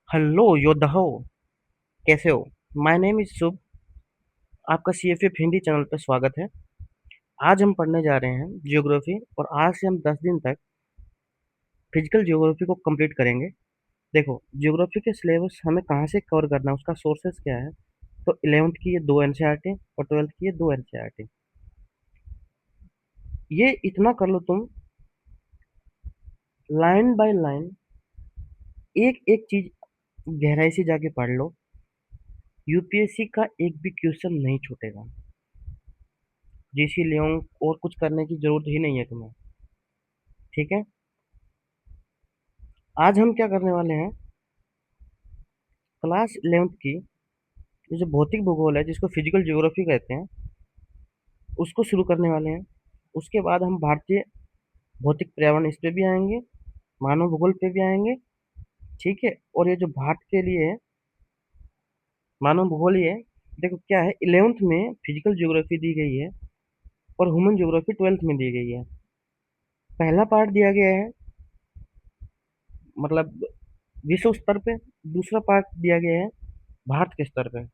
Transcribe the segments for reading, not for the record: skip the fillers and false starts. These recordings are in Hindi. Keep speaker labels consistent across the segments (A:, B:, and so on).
A: हेलो योद्धाओ, कैसे हो? माय नेम इज शुभ। आपका सीएफए हिंदी चैनल पर स्वागत है। आज हम पढ़ने जा रहे हैं जियोग्राफी और आज से हम 10 दिन तक फिजिकल जियोग्राफी को कंप्लीट करेंगे। देखो, जियोग्राफी के सिलेबस हमें कहाँ से कवर करना है, उसका सोर्सेस क्या है। तो 11th की ये 2 एनसीईआरटी और 12th की ये 2 एनसीईआरटी। ये इतना कर लो तुम, लाइन बाय लाइन एक एक चीज गहराई से जाके पढ़ लो। यूपीएससी का एक भी क्वेश्चन नहीं छूटेगा। जीसी लियोंग और कुछ करने की जरूरत ही नहीं है तुम्हें। ठीक है। आज हम क्या करने वाले हैं, क्लास 11th की ये जो भौतिक भूगोल है जिसको फिजिकल ज्योग्राफी कहते हैं, उसको शुरू करने वाले हैं। उसके बाद हम भारतीय भौतिक पर्यावरण इस पे भी आएंगे, मानव भूगोल पे भी आएंगे। ठीक है। और ये जो भारत के लिए है मानव भूगोल ही है। देखो क्या है, 11th में फिजिकल ज्योग्राफी दी गई है और ह्यूमन ज्योग्राफी 12th में दी गई है। पहला पार्ट दिया गया है मतलब विश्व स्तर पे, दूसरा पार्ट दिया गया है भारत के स्तर पे।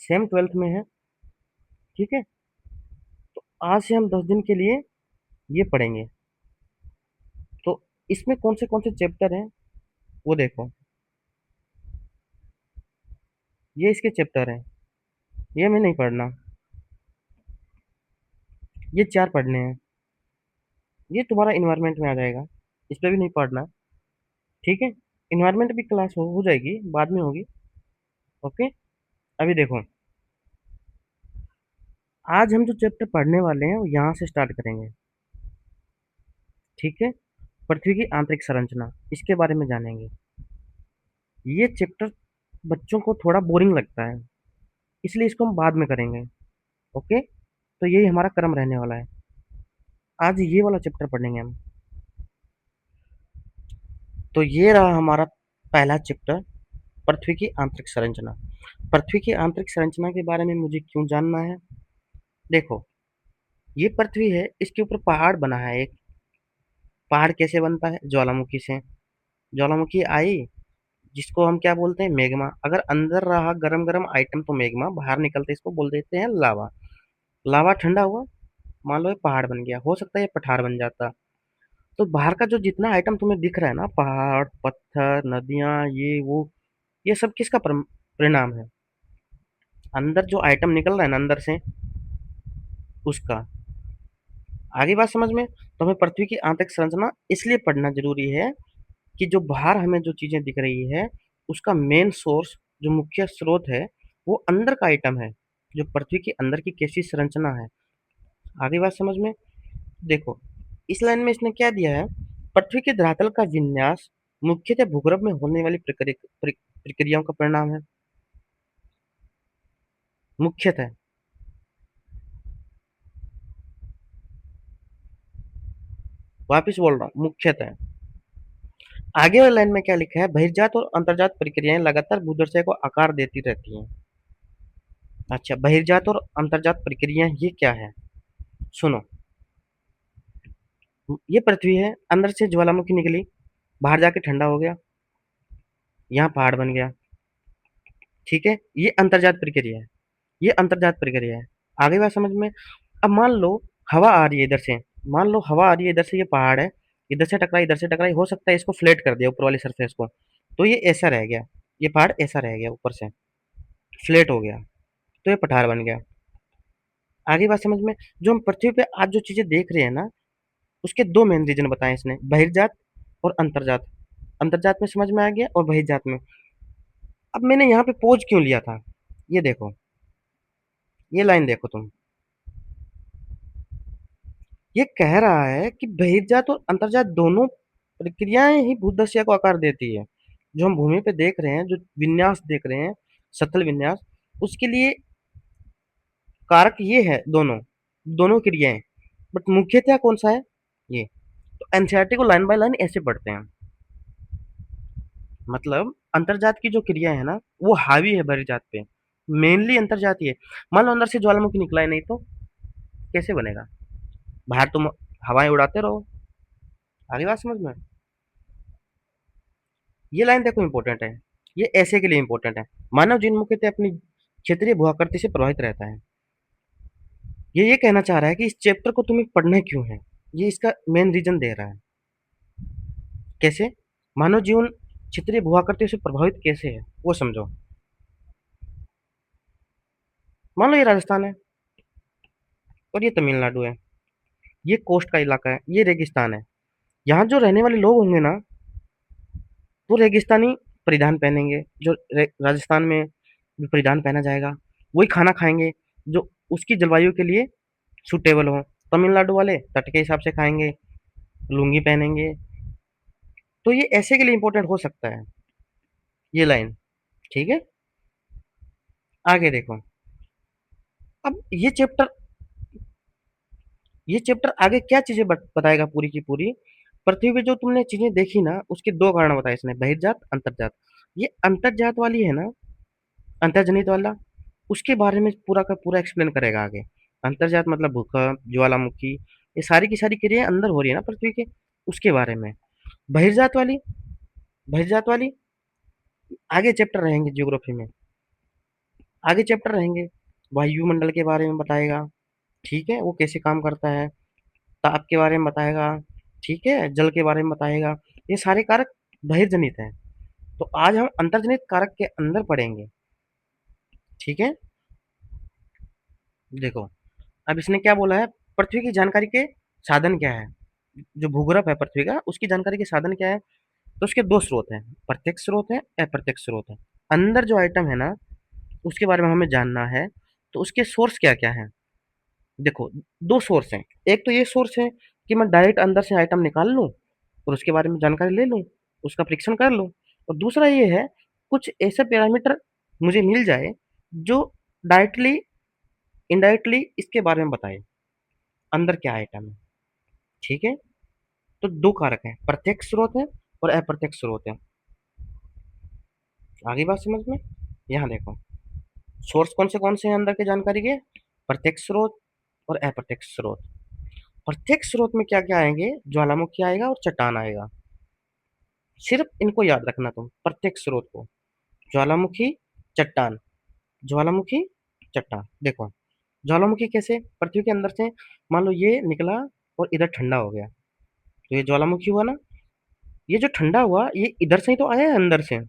A: सेम 12th में है। ठीक है। तो आज से हम 10 दिन के लिए ये पढ़ेंगे। तो इसमें कौन से चैप्टर हैं वो देखो। ये इसके चैप्टर हैं, ये हमें नहीं पढ़ना। ये 4 पढ़ने हैं। ये तुम्हारा इन्वायरमेंट में आ जाएगा, इस पे भी नहीं पढ़ना। ठीक है। इन्वायरमेंट भी क्लास हो जाएगी, बाद में होगी। ओके। अभी देखो, आज हम जो चैप्टर पढ़ने वाले हैं वो यहाँ से स्टार्ट करेंगे। ठीक है। पृथ्वी की आंतरिक संरचना, इसके बारे में जानेंगे। ये चैप्टर बच्चों को थोड़ा बोरिंग लगता है, इसलिए इसको हम बाद में करेंगे। ओके। तो यही हमारा क्रम रहने वाला है। आज ये वाला चैप्टर पढ़ेंगे हम। तो ये रहा हमारा पहला चैप्टर, पृथ्वी की आंतरिक संरचना। पृथ्वी की आंतरिक संरचना के बारे में मुझे क्यों जानना है? देखो, ये पृथ्वी है, इसके ऊपर पहाड़ बना है एक। पहाड़ कैसे बनता है? ज्वालामुखी से। ज्वालामुखी आई, जिसको हम क्या बोलते हैं? मैग्मा। अगर अंदर रहा गरम गरम आइटम तो मैग्मा, बाहर निकलते इसको बोल देते हैं लावा। लावा ठंडा हुआ, मान लो ये पहाड़ बन गया, हो सकता है ये पठार बन जाता। तो बाहर का जो जितना आइटम तुम्हें दिख रहा है ना, पहाड़ पत्थर नदियां ये वो, ये सब किसका परिणाम है? अंदर जो आइटम निकल रहा है ना अंदर से, उसका। आगे बात समझ में? तो हमें पृथ्वी की आंतरिक संरचना इसलिए पढ़ना जरूरी है कि जो बाहर हमें जो चीजें दिख रही है, उसका मेन सोर्स, जो मुख्य स्रोत है, वो अंदर का आइटम है। जो पृथ्वी के अंदर की कैसी संरचना है। आगे बात समझ में? देखो, इस लाइन में इसने क्या दिया है, पृथ्वी के धरातल का विन्यास मुख्यतः भूगर्भ में होने वाली प्रक्रियाओं का परिणाम है। मुख्यतः, वापिस बोल रहा हूँ, मुख्यतः। आगे वाली लाइन में क्या लिखा है, बहिर्जात और अंतर्जात प्रक्रियाएं लगातार भूदर्शय को आकार देती रहती हैं। अच्छा, बहिर्जात और अंतर्जात प्रक्रियाएं ये क्या है? सुनो, ये पृथ्वी है, अंदर से ज्वालामुखी निकली, बाहर जाके ठंडा हो गया, यहाँ पहाड़ बन गया। ठीक है। ये अंतर्जात प्रक्रिया है। ये अंतर्जात प्रक्रिया है। आगे बात समझ में? अब मान लो हवा आ रही है इधर से, मान लो हवा आ रही है इधर से, ये पहाड़ है, इधर से टकराई इधर से टकराई, हो सकता है इसको फ्लैट कर दिया ऊपर वाली सरफेस को, तो ये ऐसा रह गया, ये पहाड़ ऐसा रह गया, ऊपर से फ्लैट हो गया, तो ये पठार बन गया। आगे बात समझ में? जो हम पृथ्वी पे आज जो चीजें देख रहे हैं ना, उसके दो मेन रीजन बताए इसने, बहिर्जात और अंतर्जात। अंतर्जात में समझ में आ गया, और बहिर्जात में। अब मैंने यहाँ पे पोज क्यों लिया था, ये देखो, ये लाइन देखो तुम। ये कह रहा है कि बहिर्जात और अंतर्जात दोनों प्रक्रियाएं ही भूदस्या को आकार देती है। जो हम भूमि पे देख रहे हैं, जो विन्यास देख रहे हैं, सतल विन्यास, उसके लिए कारक ये है, दोनों दोनों क्रियाएं। बट मुख्यतः कौन सा है? ये। तो एनसीईआरटी को लाइन बाय लाइन ऐसे पढ़ते हैं। मतलब अंतर्जात की जो क्रिया है ना, वो हावी है बहिर्जात पे। मेनली अंतर्जातीय है। मान लो अंदर से ज्वालामुखी निकला है, नहीं तो कैसे बनेगा? बाहर तुम हवाएं उड़ाते रहो। आगे बात समझ में? ये लाइन देखो इंपॉर्टेंट है। ये ऐसे के लिए इंपॉर्टेंट है। मानव जीवन मुख्यतः अपनी क्षेत्रीय भूआकृति से प्रभावित रहता है। ये कहना चाह रहा है कि इस चैप्टर को तुम्हें पढ़ना क्यों है। ये इसका मेन रीजन दे रहा है। कैसे? मानव जीवन क्षेत्रीय भूआकृति से प्रभावित कैसे है वो समझो। मान लो ये राजस्थान है और ये तमिलनाडु है। ये कोस्ट का इलाका है, ये रेगिस्तान है। यहाँ जो रहने वाले लोग होंगे ना, वो रेगिस्तानी परिधान पहनेंगे, जो राजस्थान में जो परिधान पहना जाएगा। वही खाना खाएंगे जो उसकी जलवायु के लिए सूटेबल हो। तमिलनाडु वाले तट के हिसाब से खाएंगे, लुंगी पहनेंगे। तो ये ऐसे के लिए इंपॉर्टेंट हो सकता है ये लाइन। ठीक है, आगे देखो। अब ये चैप्टर आगे क्या चीजें बताएगा पूरी की पूरी। पृथ्वी पे जो तुमने चीजें देखी ना, उसके दो कारण बताए इसने, बहिर्जात अंतर्जात। ये अंतर्जात वाली है ना, अंतर्जनित वाला, उसके बारे में पूरा का पूरा एक्सप्लेन करेगा आगे। अंतर्जात मतलब भूकंप, ज्वालामुखी, ये सारी की सारी क्रियाएं अंदर हो रही है ना पृथ्वी के, उसके बारे में। बहिर्जात वाली, बहिर्जात वाली आगे चैप्टर रहेंगे ज्योग्राफी में। आगे चैप्टर रहेंगे, वायुमंडल के बारे में बताएगा। ठीक है, वो कैसे काम करता है। ताप के बारे में बताएगा। ठीक है, जल के बारे में बताएगा। ये सारे कारक बहिर्जनित हैं। तो आज हम अंतर्जनित कारक के अंदर पढ़ेंगे। ठीक है, देखो। अब इसने क्या बोला है, पृथ्वी की जानकारी के साधन क्या है। जो भूगर्भ है पृथ्वी का, उसकी जानकारी के साधन क्या है। तो उसके दो स्रोत हैं, प्रत्यक्ष स्रोत है, अप्रत्यक्ष स्रोत है। अंदर जो आइटम है ना, उसके बारे में हमें जानना है। तो उसके सोर्स क्या क्या है। देखो, दो सोर्स हैं। एक तो ये सोर्स है कि मैं डायरेक्ट अंदर से आइटम निकाल लूं और उसके बारे में जानकारी ले लूं, उसका परीक्षण कर लूं। और दूसरा ये है, कुछ ऐसे पैरामीटर मुझे मिल जाए जो डायरेक्टली इनडायरेक्टली इसके बारे में बताए, अंदर क्या आइटम है। ठीक है, तो दो कारक हैं, प्रत्यक्ष स्रोत है और अप्रत्यक्ष स्रोत है। आगे बात समझ में। यहाँ देखो, सोर्स कौन से हैं अंदर के जानकारी के, प्रत्यक्ष स्रोत और अप्रत्यक्ष स्रोत। प्रत्यक्ष स्रोत में क्या क्या आएंगे, ज्वालामुखी आएगा और चट्टान आएगा। सिर्फ इनको याद रखना तुम, प्रत्यक्ष स्रोत को। ज्वालामुखी, चट्टान, ज्वालामुखी, चट्टान। देखो, ज्वालामुखी कैसे, पृथ्वी के अंदर से मान लो ये निकला और इधर ठंडा हो गया, तो ये ज्वालामुखी हुआ ना। ये जो ठंडा हुआ, ये इधर से ही तो आया है, अंदर से।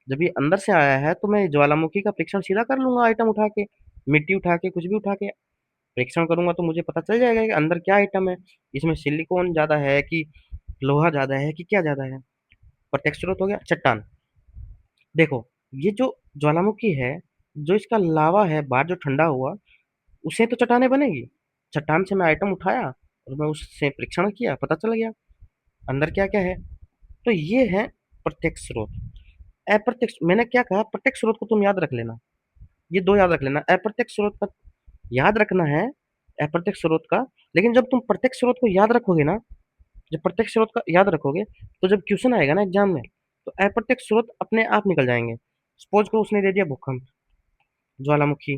A: जब ये अंदर से आया है तो मैं ज्वालामुखी का परीक्षण सीधा कर लूंगा, आइटम उठा के, मिट्टी उठा के, कुछ भी उठा के परीक्षण करूंगा तो मुझे पता चल जाएगा कि अंदर क्या आइटम है। इसमें सिलिकॉन ज्यादा है कि लोहा ज्यादा है कि क्या ज्यादा है। प्रत्यक्ष स्रोत हो गया। चट्टान, देखो, ये जो ज्वालामुखी है, जो इसका लावा है बाहर जो ठंडा हुआ, उसे तो चट्टाने बनेगी। चट्टान से मैं आइटम उठाया और मैं उससे परीक्षण किया, पता चल गया अंदर क्या क्या है। तो ये है प्रत्यक्ष स्रोत। अप्रत्यक्ष, मैंने क्या कहा, प्रत्यक्ष स्रोत को तुम याद रख लेना, ये दो याद रख लेना। अप्रत्यक्ष स्रोत का याद रखना है, अप्रत्यक्ष स्रोत का। लेकिन जब तुम प्रत्यक्ष स्रोत को याद रखोगे ना, जब प्रत्यक्ष स्रोत का याद रखोगे, तो जब क्वेश्चन आएगा ना एग्जाम में, तो अप्रत्यक्ष स्रोत अपने आप निकल जाएंगे। सपोज करो उसने दे दिया भूकंप, ज्वालामुखी।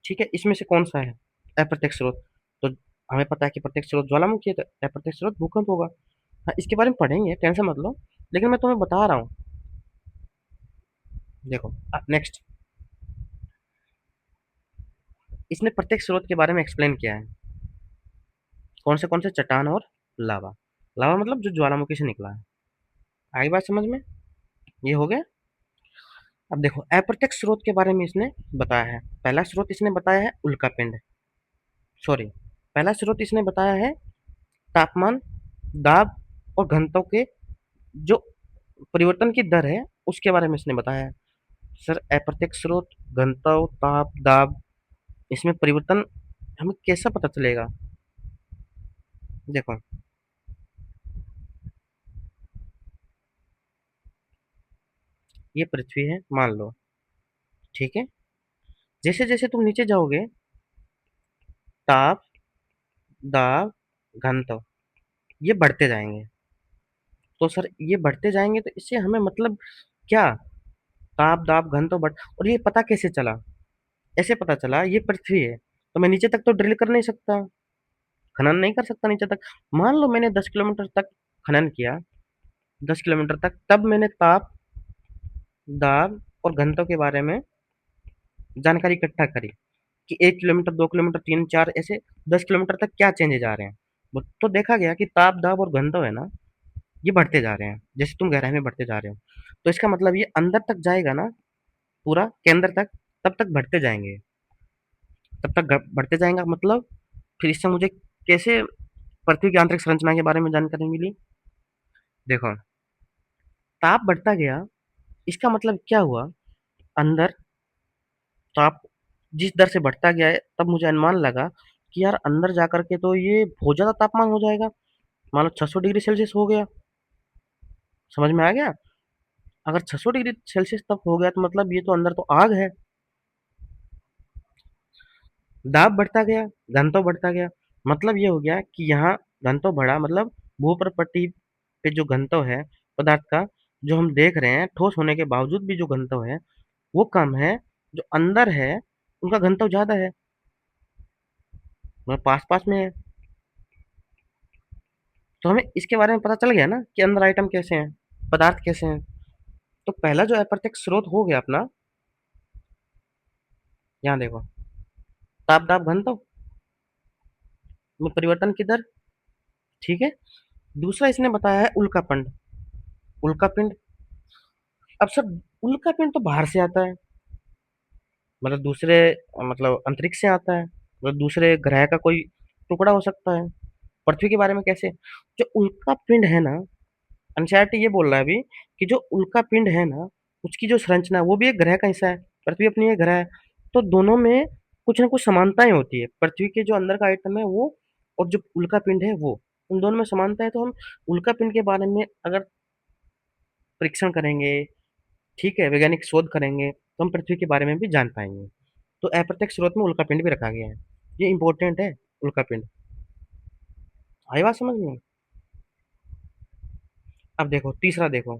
A: ठीक है, इसमें से कौन सा है अप्रत्यक्ष स्रोत। तो हमें पता है कि प्रत्यक्ष स्रोत ज्वालामुखी है, तो अप्रत्यक्ष स्रोत भूकंप होगा। हाँ, इसके बारे में पढ़ेंगे, टेंशन मत लो। लेकिन मैं तुम्हें बता रहा हूँ। देखो, नेक्स्ट, इसने प्रत्यक्ष स्रोत के बारे में एक्सप्लेन किया है। कौन से चट्टान और लावा। लावा मतलब जो ज्वालामुखी से निकला है। आई बात समझ में, ये हो गया। अब देखो, अप्रत्यक्ष स्रोत के बारे में इसने बताया है। पहला स्रोत इसने बताया है उल्कापिंड, सॉरी, पहला स्रोत इसने बताया है तापमान, दाब और घनत्व के जो परिवर्तन की दर है, उसके बारे में इसने बताया है। सर, अप्रत्यक्ष स्रोत, घनत्व, ताप, दाब, इसमें परिवर्तन हमें कैसा पता चलेगा। देखो, ये पृथ्वी है मान लो। ठीक है, जैसे जैसे तुम नीचे जाओगे, ताप, दाब, घनत्व, ये बढ़ते जाएंगे। तो सर, ये बढ़ते जाएंगे तो इससे हमें मतलब क्या, ताप, दाब, घनत्व बढ़, और ये पता कैसे चला। ऐसे पता चला, ये पृथ्वी है तो मैं नीचे तक तो ड्रिल कर नहीं सकता, खनन नहीं कर सकता नीचे तक। मान लो मैंने 10 किलोमीटर तक खनन किया, 10 किलोमीटर तक, तब मैंने ताप, दाब और घनत्व के बारे में जानकारी इकट्ठा करी कि 1 किलोमीटर, 2 किलोमीटर, 3, 4 ऐसे 10 किलोमीटर तक क्या चेंजेज आ रहे हैं। तो देखा गया कि ताप, दाब और घनत्व है ना, ये बढ़ते जा रहे हैं जैसे तुम गहराई में बढ़ते जा रहे हो। तो इसका मतलब ये अंदर तक जाएगा ना, पूरा केंद्र तक, तब तक बढ़ते जाएंगे, तब तक बढ़ते जाएंगे मतलब। फिर इससे मुझे कैसे पृथ्वी की आंतरिक संरचना के बारे में जानकारी मिली। देखो, ताप बढ़ता गया, इसका मतलब क्या हुआ, अंदर ताप जिस दर से बढ़ता गया है, तब मुझे अनुमान लगा कि यार अंदर जाकर के तो ये बहुत ज़्यादा तापमान हो जाएगा। मान लो 600 डिग्री सेल्सियस हो गया, समझ में आ गया? अगर 600 डिग्री सेल्सियस तक हो गया तो मतलब ये तो अंदर तो आग है। दाब बढ़ता गया, घनत्व बढ़ता गया, मतलब ये हो गया कि यहाँ घनत्व बढ़ा, मतलब भूप्रपट्टी पे जो घनत्व है पदार्थ का, जो हम देख रहे हैं ठोस होने के बावजूद भी जो घनत्व है वो कम है, जो अंदर है उनका घनत्व ज्यादा है, मतलब पास पास में है। तो हमें इसके बारे में पता चल गया ना कि अंदर आइटम कैसे हैं, पदार्थ कैसे हैं। तो पहला जो अप्रत्यक्ष स्रोत हो गया अपना, यहाँ देखो, ताप दाब घनत्व में परिवर्तन की दर, ठीक है। दूसरा इसने बताया है उल्कापिंड। उल्कापिंड, अब सर उल्कापिंड तो बाहर से आता है, मतलब दूसरे, मतलब अंतरिक्ष से आता है, मतलब दूसरे ग्रह का कोई टुकड़ा हो सकता है। पृथ्वी के बारे में कैसे, जो उल्कापिंड है ना, एनसीईआरटी ये बोल रहा है अभी कि जो उल्कापिंड है ना, उसकी जो संरचना है वो भी एक ग्रह का हिस्सा है, पृथ्वी अपनी एक ग्रह है। तो दोनों में कुछ ना कुछ समानताएं होती है, पृथ्वी के जो अंदर का आइटम है वो और जो उल्कापिंड है वो, उन दोनों में समानता है। तो हम उल्कापिंड के बारे में अगर परीक्षण करेंगे, ठीक है, वैज्ञानिक शोध करेंगे, तो हम पृथ्वी के बारे में भी जान पाएंगे। तो अप्रत्यक्ष स्रोत में उल्कापिंड भी रखा गया है, ये इंपॉर्टेंट है। उल्कापिंड आई बात समझ में। अब देखो तीसरा, देखो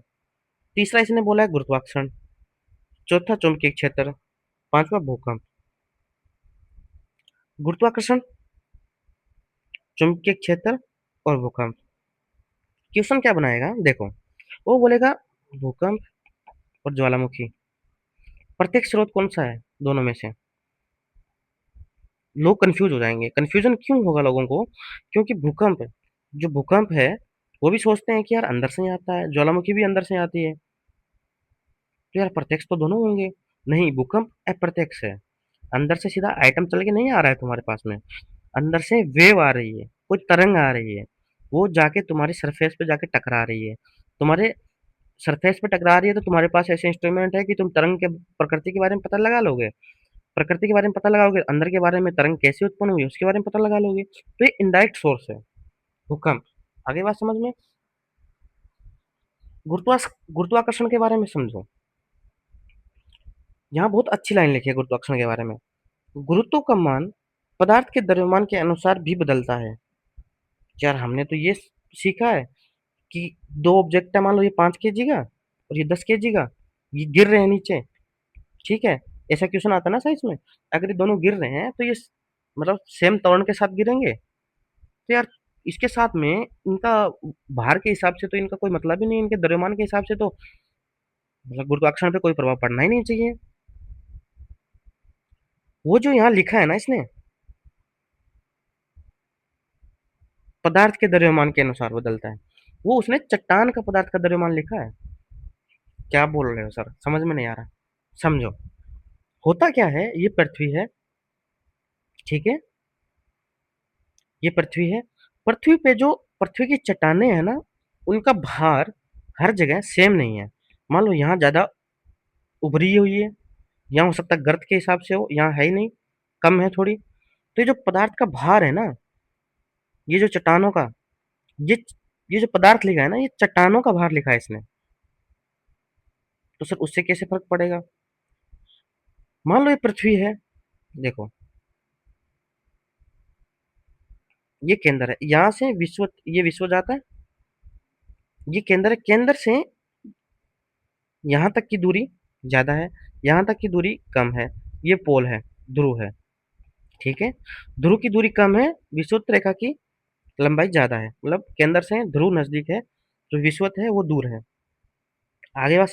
A: तीसरा इसने बोला है गुरुत्वाकर्षण, चौथा चुंबकीय क्षेत्र, पांचवा भूकंप। गुरुत्वाकर्षण, चुंबकीय क्षेत्र और भूकंप। क्वेश्चन क्या बनाएगा देखो, वो बोलेगा भूकंप और ज्वालामुखी, प्रत्यक्ष स्रोत कौन सा है दोनों में से। लोग कंफ्यूज हो जाएंगे। कंफ्यूजन क्यों होगा लोगों को, क्योंकि भूकंप, जो भूकंप है वो भी सोचते हैं कि यार अंदर से ही आता है, ज्वालामुखी भी अंदर से आती है, तो यार प्रत्यक्ष तो दोनों होंगे। नहीं, भूकंप अप्रत्यक्ष है, अंदर से सीधा आइटम चल के नहीं आ रहा है तुम्हारे पास में, अंदर से वेव आ रही है, कोई तरंग आ रही है, वो जाके तुम्हारी सरफेस पे जाके टकरा रही है। तुम्हारे सरफेस पे टकरा रही है तो तुम्हारे पास ऐसे इंस्ट्रूमेंट है कि तुम तरंग के प्रकृति के बारे में पता लगा लोगे, प्रकृति के बारे में पता लगाओगे, अंदर के बारे में तरंग कैसे उत्पन्न हुई उसके बारे में पता लगा लोगे। तो ये इनडायरेक्ट सोर्स है भूकंप। आगे बात समझ में। गुरुत्वाकर्षण के बारे में समझो, यहाँ बहुत अच्छी लाइन लिखी है गुरुत्वाकर्षण के बारे में। गुरुत्व का मान पदार्थ के द्रव्यमान के अनुसार भी बदलता है। यार हमने तो ये सीखा है कि दो ऑब्जेक्ट है, मान लो ये 5 kg का और ये 10 kg का, ये गिर रहे हैं नीचे, ठीक है, ऐसा क्वेश्चन आता है ना साइंस में। अगर ये दोनों गिर रहे हैं तो ये मतलब सेम त्वरण के साथ गिरेंगे, तो यार इसके साथ में इनका भार के हिसाब से तो इनका कोई मतलब ही नहीं, इनके द्रव्यमान के हिसाब से तो मतलब गुरुत्वाकर्षण पे कोई प्रभाव पड़ना ही नहीं चाहिए। वो जो यहाँ लिखा है ना इसने, पदार्थ के द्रव्यमान के अनुसार बदलता है, वो उसने चट्टान का पदार्थ का द्रव्यमान लिखा है। क्या बोल रहे हो सर, समझ में नहीं आ रहा। समझो, होता क्या है, ये पृथ्वी है, ठीक है, ये पृथ्वी है। पृथ्वी पे जो पृथ्वी की चट्टानें हैं ना, उनका भार हर जगह सेम नहीं है। मान लो यहाँ ज्यादा उभरी हुई है, यहाँ हो सकता है गर्त के हिसाब से हो, यहाँ है ही नहीं, कम है थोड़ी। तो ये जो पदार्थ का भार है ना, ये जो चट्टानों का, ये ये जो पदार्थ लिखा है ना, ये चट्टानों का भार लिखा है इसने। तो सर उससे कैसे फर्क पड़ेगा। मान लो ये पृथ्वी है, देखो ये केंद्र है, यहाँ से विश्व, ये विश्व जाता है, ये केंद्र है, केंद्र से यहाँ तक की दूरी ज्यादा है, यहाँ तक की दूरी कम है, ये पोल है, ध्रुव है, ठीक है। ध्रुव की दूरी कम है, विषुवत रेखा की लंबाई ज्यादा है, मतलब केंद्र से ध्रुव नजदीक है, जो विषुवत है वो दूर है। आगे बात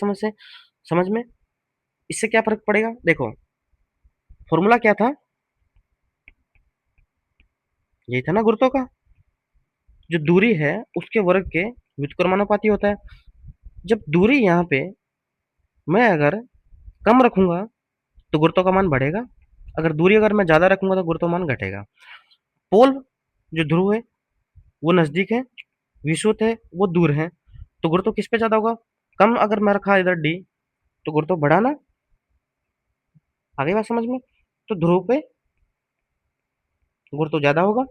A: समझ में? इससे क्या फ़र्क पड़ेगा? देखो, फ़ॉर्मूला क्या था? यही था ना गुरुत्व का? जो दूरी है उसके वर्ग के व्युत्क्रमानुपाती होता है। जब दूरी यहाँ पे मैं अगर कम रखूँगा तो गुरुत्व का मान बढ़ेगा, अगर मैं ज़्यादा रखूँगा तो गुरुत्व मान घटेगा। पोल जो ध्रुव है वो नज़दीक है, विषुवत है वो दूर है, तो गुरुत्व किस पे ज़्यादा होगा? कम अगर मैं रखा इधर डी तो गुरुत्व बढ़ा ना? आगे बात समझ में? तो ध्रुव पे गुरुत्व ज़्यादा होगा,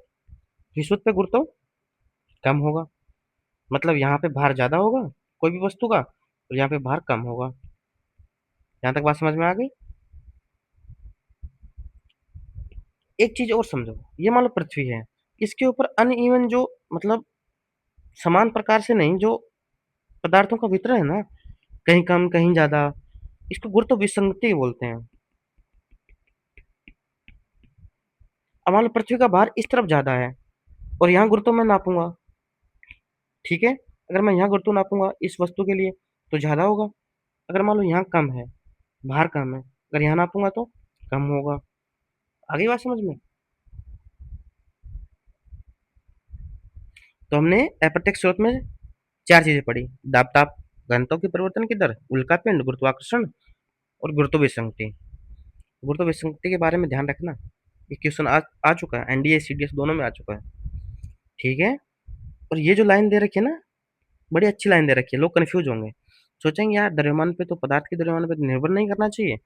A: विषुवत पे गुरुत्व कम होगा। मतलब यहाँ पे भार ज़्यादा होगा कोई भी वस्तु का, और यहाँ पे भार कम होगा। यहाँ तक बात समझ में आ गई? एक चीज़ और समझो, ये मान लो पृथ्वी है, इसके ऊपर अनइवन जो मतलब समान प्रकार से नहीं, जो पदार्थों का वितरण है ना, कहीं कम कहीं ज़्यादा, इसको गुरुत्व विसंगति बोलते हैं। अब मान लो पृथ्वी का भार इस तरफ ज़्यादा है और यहाँ गुरुत्व मैं नापूंगा, ठीक है? अगर मैं यहाँ गुरुत्व नापूंगा इस वस्तु के लिए तो ज़्यादा होगा। अगर मान लो यहाँ कम है, भार कम है, अगर यहाँ नापूंगा तो कम होगा। आगे बात समझ में? तो हमने अप्रत्यक्ष स्रोत में चार चीजें पढ़ी: दाब ताप, घनत्व के परिवर्तन की दर, उल्का पिंड, गुरुत्वाकर्षण और गुरुत्व विसंगति। गुरुत्व विसंगति के बारे में ध्यान रखना, ये क्वेश्चन आ चुका है, एनडीए सीडीएस दोनों में आ चुका है, ठीक है? और ये जो लाइन दे रखी है ना, बड़ी अच्छी लाइन दे रखी है, लोग कंफ्यूज होंगे, सोचेंगे यार द्रव्यमान पे तो, पदार्थ के द्रव्यमान पे तो निर्भर नहीं करना चाहिए,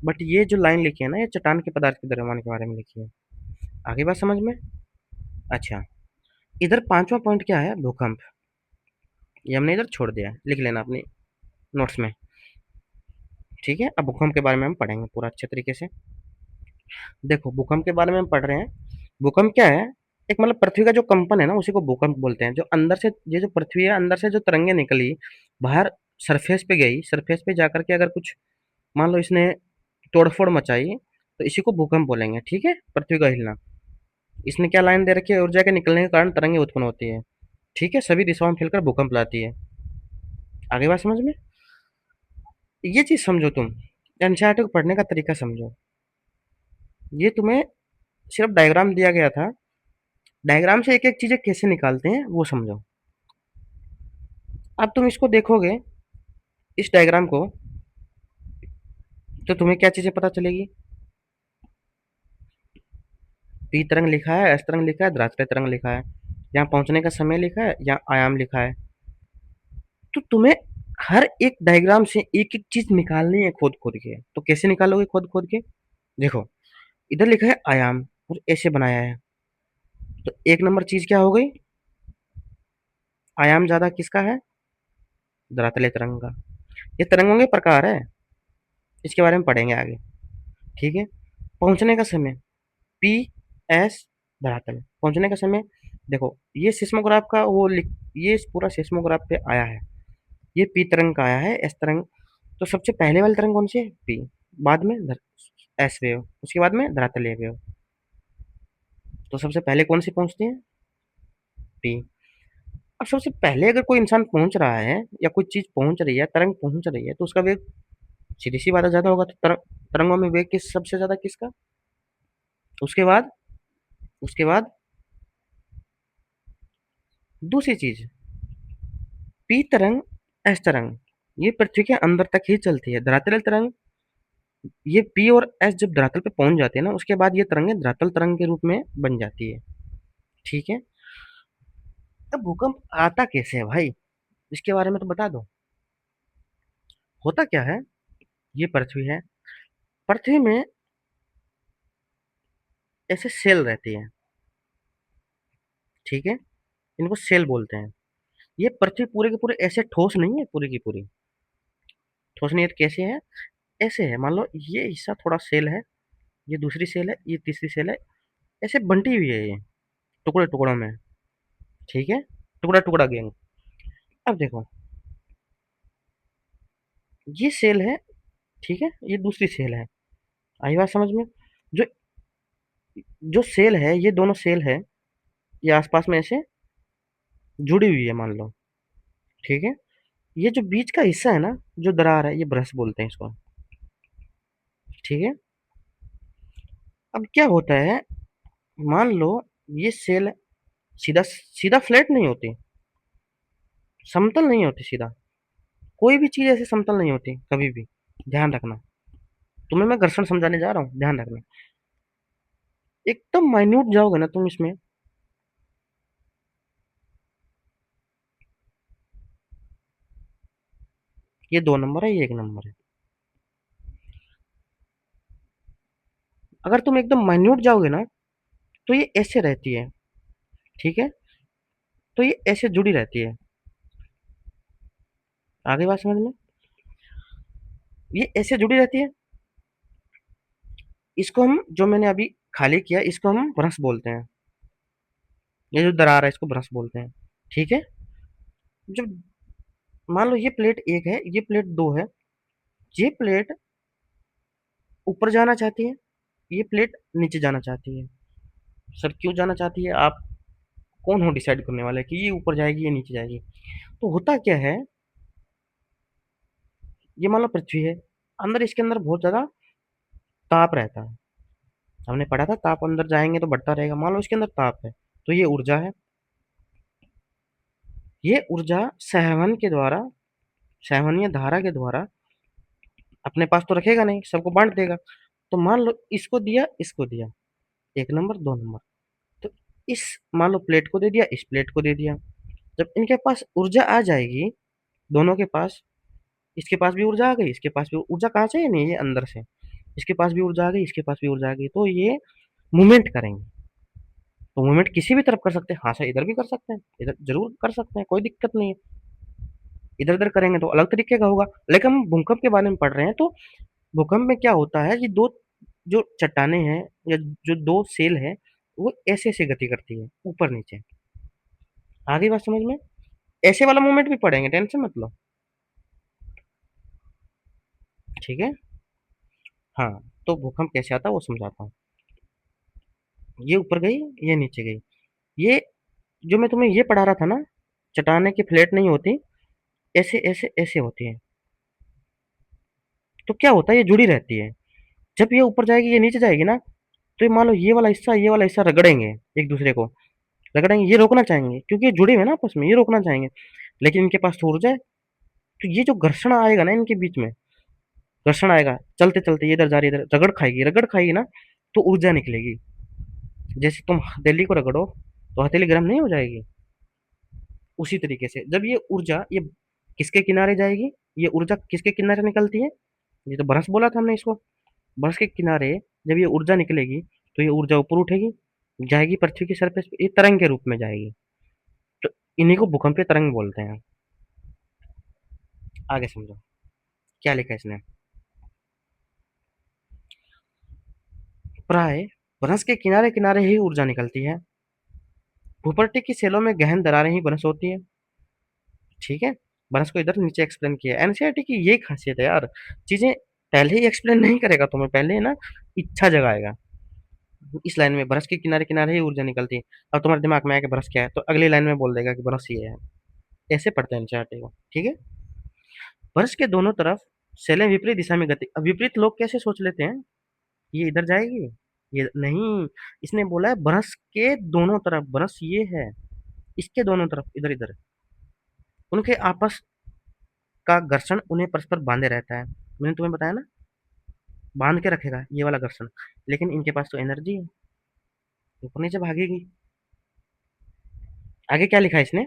A: बट ये जो लाइन लिखी है ना, ये चट्टान के पदार्थ के द्रव्यमान के बारे में लिखी है। आगे बात समझ में? अच्छा, इधर पांचवा पॉइंट क्या है? भूकंप। ये हमने इधर छोड़ दिया है, लिख लेना अपनी नोट्स में, ठीक है? अब भूकंप के बारे में हम पढ़ेंगे पूरा अच्छे तरीके से। देखो, भूकंप के बारे में हम पढ़ रहे हैं। भूकंप क्या है? एक मतलब पृथ्वी का जो कंपन है ना, उसी को भूकंप बोलते हैं। जो अंदर से, ये जो पृथ्वी है अंदर से जो तरंगे निकली बाहर, सरफेस पे गई, सरफेस पे जाकर के अगर कुछ मान लो इसने तोड़फोड़ मचाई, तो इसी को भूकंप बोलेंगे, ठीक है? पृथ्वी का हिलना। इसने क्या लाइन दे रखी है? ऊर्जा के निकलने के कारण तरंगे उत्पन्न होती है, ठीक है? सभी दिशाओं में फैलकर भूकंप लाती है। आगे बात समझ में? ये चीज समझो तुम, एनसीईआरटी को पढ़ने का तरीका समझो। ये तुम्हें सिर्फ डायग्राम दिया गया था, डायग्राम से एक एक चीजें कैसे निकालते हैं वो समझो। अब तुम इसको देखोगे, इस डायग्राम को, तो तुम्हें क्या चीजें पता चलेगी? पी तरंग लिखा है, एस तरंग लिखा है, ध्रुवीय तरंग लिखा है, यहाँ पहुंचने का समय लिखा है, यहाँ आयाम लिखा है। तो तुम्हें हर एक डायग्राम से एक एक चीज निकालनी है खोद खोद के। तो कैसे निकालोगे खोद खोद के? देखो, इधर लिखा है आयाम और ऐसे बनाया है, तो एक नंबर चीज क्या हो गई? आयाम ज्यादा किसका है? धरातलीय तरंग का। ये तरंगों के प्रकार है, इसके बारे में पढ़ेंगे आगे, ठीक है? पहुंचने का समय, पी एस, धरातल पहुंचने का समय। देखो, ये सिस्मोग्राफ का वो ये पूरा सिस्मोग्राफ पे आया है, ये पी तरंग का आया है, एस तरंग। तो सबसे पहले वाली तरंग कौन सी है? पी। बाद में एस वेव, उसके बाद में धरातलीय वेव। तो सबसे पहले कौन सी पहुंचती है? पी। अब सबसे पहले अगर कोई इंसान पहुंच रहा है या कोई चीज पहुंच रही है, तरंग पहुंच रही है, तो उसका वेग सीधी सी बात है ज्यादा होगा। तो तरंगों में वेग किस सबसे ज्यादा किसका? उसके बाद, उसके बाद दूसरी चीज, पी तरंग, एस तरंग, ये पृथ्वी के अंदर तक ही चलती है। धरातल तरंग, ये पी और एस जब धरातल पे पहुंच जाती है ना, उसके बाद ये तरंगें धरातल तरंग के रूप में बन जाती है, ठीक है? अब भूकंप आता कैसे है भाई, इसके बारे में तो बता दो। होता क्या है? ये पृथ्वी है, पृथ्वी में ऐसे सेल रहती है, ठीक है? इनको सेल बोलते हैं। ये पृथ्वी पूरे के पूरे ऐसे ठोस नहीं है, पूरी की पूरी ठोस नहीं है। तो कैसे है? ऐसे है, मान लो ये हिस्सा थोड़ा सेल है, ये दूसरी सेल है, ये तीसरी सेल है, ऐसे बंटी हुई है ये, टुकड़े टुकड़ों में, ठीक है? टुकड़ा टुकड़ा गैंग। अब देखो, ये सेल है, ठीक है? ये दूसरी सेल है। आई बात समझ में? जो जो सेल है, ये दोनों सेल है, ये आसपास में ऐसे जुड़ी हुई है मान लो, ठीक है? ये जो बीच का हिस्सा है ना, जो दरार है, ये ब्रश बोलते हैं इसको। ठीक है? अब क्या होता है, मान लो ये सेल सीधा सीधा फ्लैट नहीं होती, समतल नहीं होती सीधा। कोई भी चीज़ ऐसे समतल नहीं होती कभी भी, ध्यान रखना। तुम्हें मैं घर्षण समझाने जा रहा हूँ, ध्यान रखना। एकदम माइन्यूट जाओगे ना तुम इसमें, ये 2 नंबर है, ये 1 नंबर है। अगर तुम एकदम माइन्यूट जाओगे ना, तो ये ऐसे रहती है, ठीक है? तो ये ऐसे जुड़ी रहती है। आगे बात समझ में? ये ऐसे जुड़ी रहती है। इसको हम, जो मैंने अभी खाली किया, इसको हम ब्रश बोलते हैं। ये जो दरार है, इसको ब्रश बोलते हैं। ठीक है? जब मान लो ये प्लेट 1 है, ये प्लेट 2 है, ये प्लेट ऊपर जाना चाहती है, ये प्लेट नीचे जाना चाहती है। सर क्यों जाना चाहती है? आप कौन हो डिसाइड करने वाले कि ये ऊपर जाएगी या नीचे जाएगी? तो होता क्या है, ये मान लो पृथ्वी है, अंदर इसके अंदर बहुत ज़्यादा ताप रहता है। हमने पढ़ा था ताप अंदर जाएँगे तो बढ़ता रहेगा। मान लो इसके अंदर ताप है, तो ये ऊर्जा है। ये ऊर्जा संवहन के द्वारा, संवहनीय धारा के द्वारा अपने पास तो रखेगा नहीं, सबको बाँट देगा। तो मान लो इसको दिया, इसको दिया, 1 नंबर, 2 नंबर। तो इस मान लो प्लेट को दे दिया, इस प्लेट को दे दिया। जब इनके पास ऊर्जा आ जाएगी, दोनों के पास, इसके पास भी ऊर्जा आ गई, इसके पास भी ऊर्जा कहाँ से है? नहीं, ये अंदर से। इसके पास भी ऊर्जा आ गई, इसके पास भी ऊर्जा आ गई, तो ये मूवमेंट करेंगे। तो मूवमेंट किसी भी तरफ कर सकते हैं, हाँ सर इधर भी कर सकते हैं, इधर जरूर कर सकते हैं, कोई दिक्कत नहीं है। इधर उधर करेंगे तो अलग तरीके का होगा। लेकिन हम भूकंप के बारे में पढ़ रहे हैं, तो भूकंप में क्या होता है, ये दो जो चट्टाने हैं या जो दो सेल है, वो ऐसे ऐसे गति करती है, ऊपर नीचे। आगे बात समझ में? ऐसे वाला मूवमेंट भी पढ़ेंगे, टेंशन मत लो। ठीक है? हाँ, तो भूकंप कैसे आता है वो समझाता हूँ। ये ऊपर गई, ये नीचे गई। ये जो मैं तुम्हें ये पढ़ा रहा था ना, चट्टाने की फ्लैट नहीं होती, ऐसे ऐसे ऐसे होती है। तो क्या होता है, ये जुड़ी रहती है। जब ये ऊपर जाएगी, ये नीचे जाएगी ना, तो ये मान लो ये वाला हिस्सा रगड़ेंगे एक दूसरे को, रगड़ेंगे, ये रोकना चाहेंगे क्योंकि ये जुड़े हुए हैं ना आपस में, ये रोकना चाहेंगे। लेकिन इनके पास तो ऊर्जा है, तो ये जो घर्षण आएगा ना इनके बीच में, घर्षण आएगा, चलते चलते ये इधर जा रही है, इधर रगड़ खाएगी ना, तो ऊर्जा निकलेगी। जैसे तुम हथेली को रगड़ो तो हथेली गर्म नहीं हो जाएगी? उसी तरीके से जब ये ऊर्जा, ये किसके किनारे जाएगी, ये ऊर्जा किसके किनारे निकलती है? ये तो ब्रश बोला था हमने इसको। ब्रश के किनारे जब ये ऊर्जा निकलेगी, तो ये ऊर्जा ऊपर उठेगी, जाएगी पृथ्वी की सरफेस पे, ये तरंग के रूप में जाएगी। तो इन्हीं को भूकंपीय तरंग बोलते हैं। आगे समझो क्या लिखा है इसने। प्राय ब्रश के किनारे किनारे ही ऊर्जा निकलती है। भूपर्टी की सेलों में गहन दरारें ही ब्रश होती है। ठीक है? ब्रश को इधर नीचे एक्सप्लेन किया है। एनसीईआरटी की ये खासियत है यार, चीजें पहले ही एक्सप्लेन नहीं करेगा तुम्हें, पहले ना इच्छा जगाएगा। इस लाइन में ब्रश के किनारे किनारे ही ऊर्जा निकलती है। अब तुम्हारे दिमाग में आया कि ब्रश क्या है, तो अगली लाइन में बोल देगा कि ब्रश ये है। ऐसे पढ़ते हैं एनसीईआरटी को। ठीक है? ब्रश के दोनों तरफ सेलें विपरीत दिशा में गति, अब विपरीत लोग कैसे सोच लेते हैं, ये इधर जाएगी, ये नहीं। इसने बोला है ब्रश के दोनों तरफ, ब्रश ये है, इसके दोनों तरफ इधर इधर उनके आपस का घर्षण उन्हें परस्पर बांधे रहता है। मैंने तुम्हें बताया ना, बांध के रखेगा ये वाला घर्षण। लेकिन इनके पास तो एनर्जी है, ऊपर नीचे भागेगी। आगे क्या लिखा है इसने,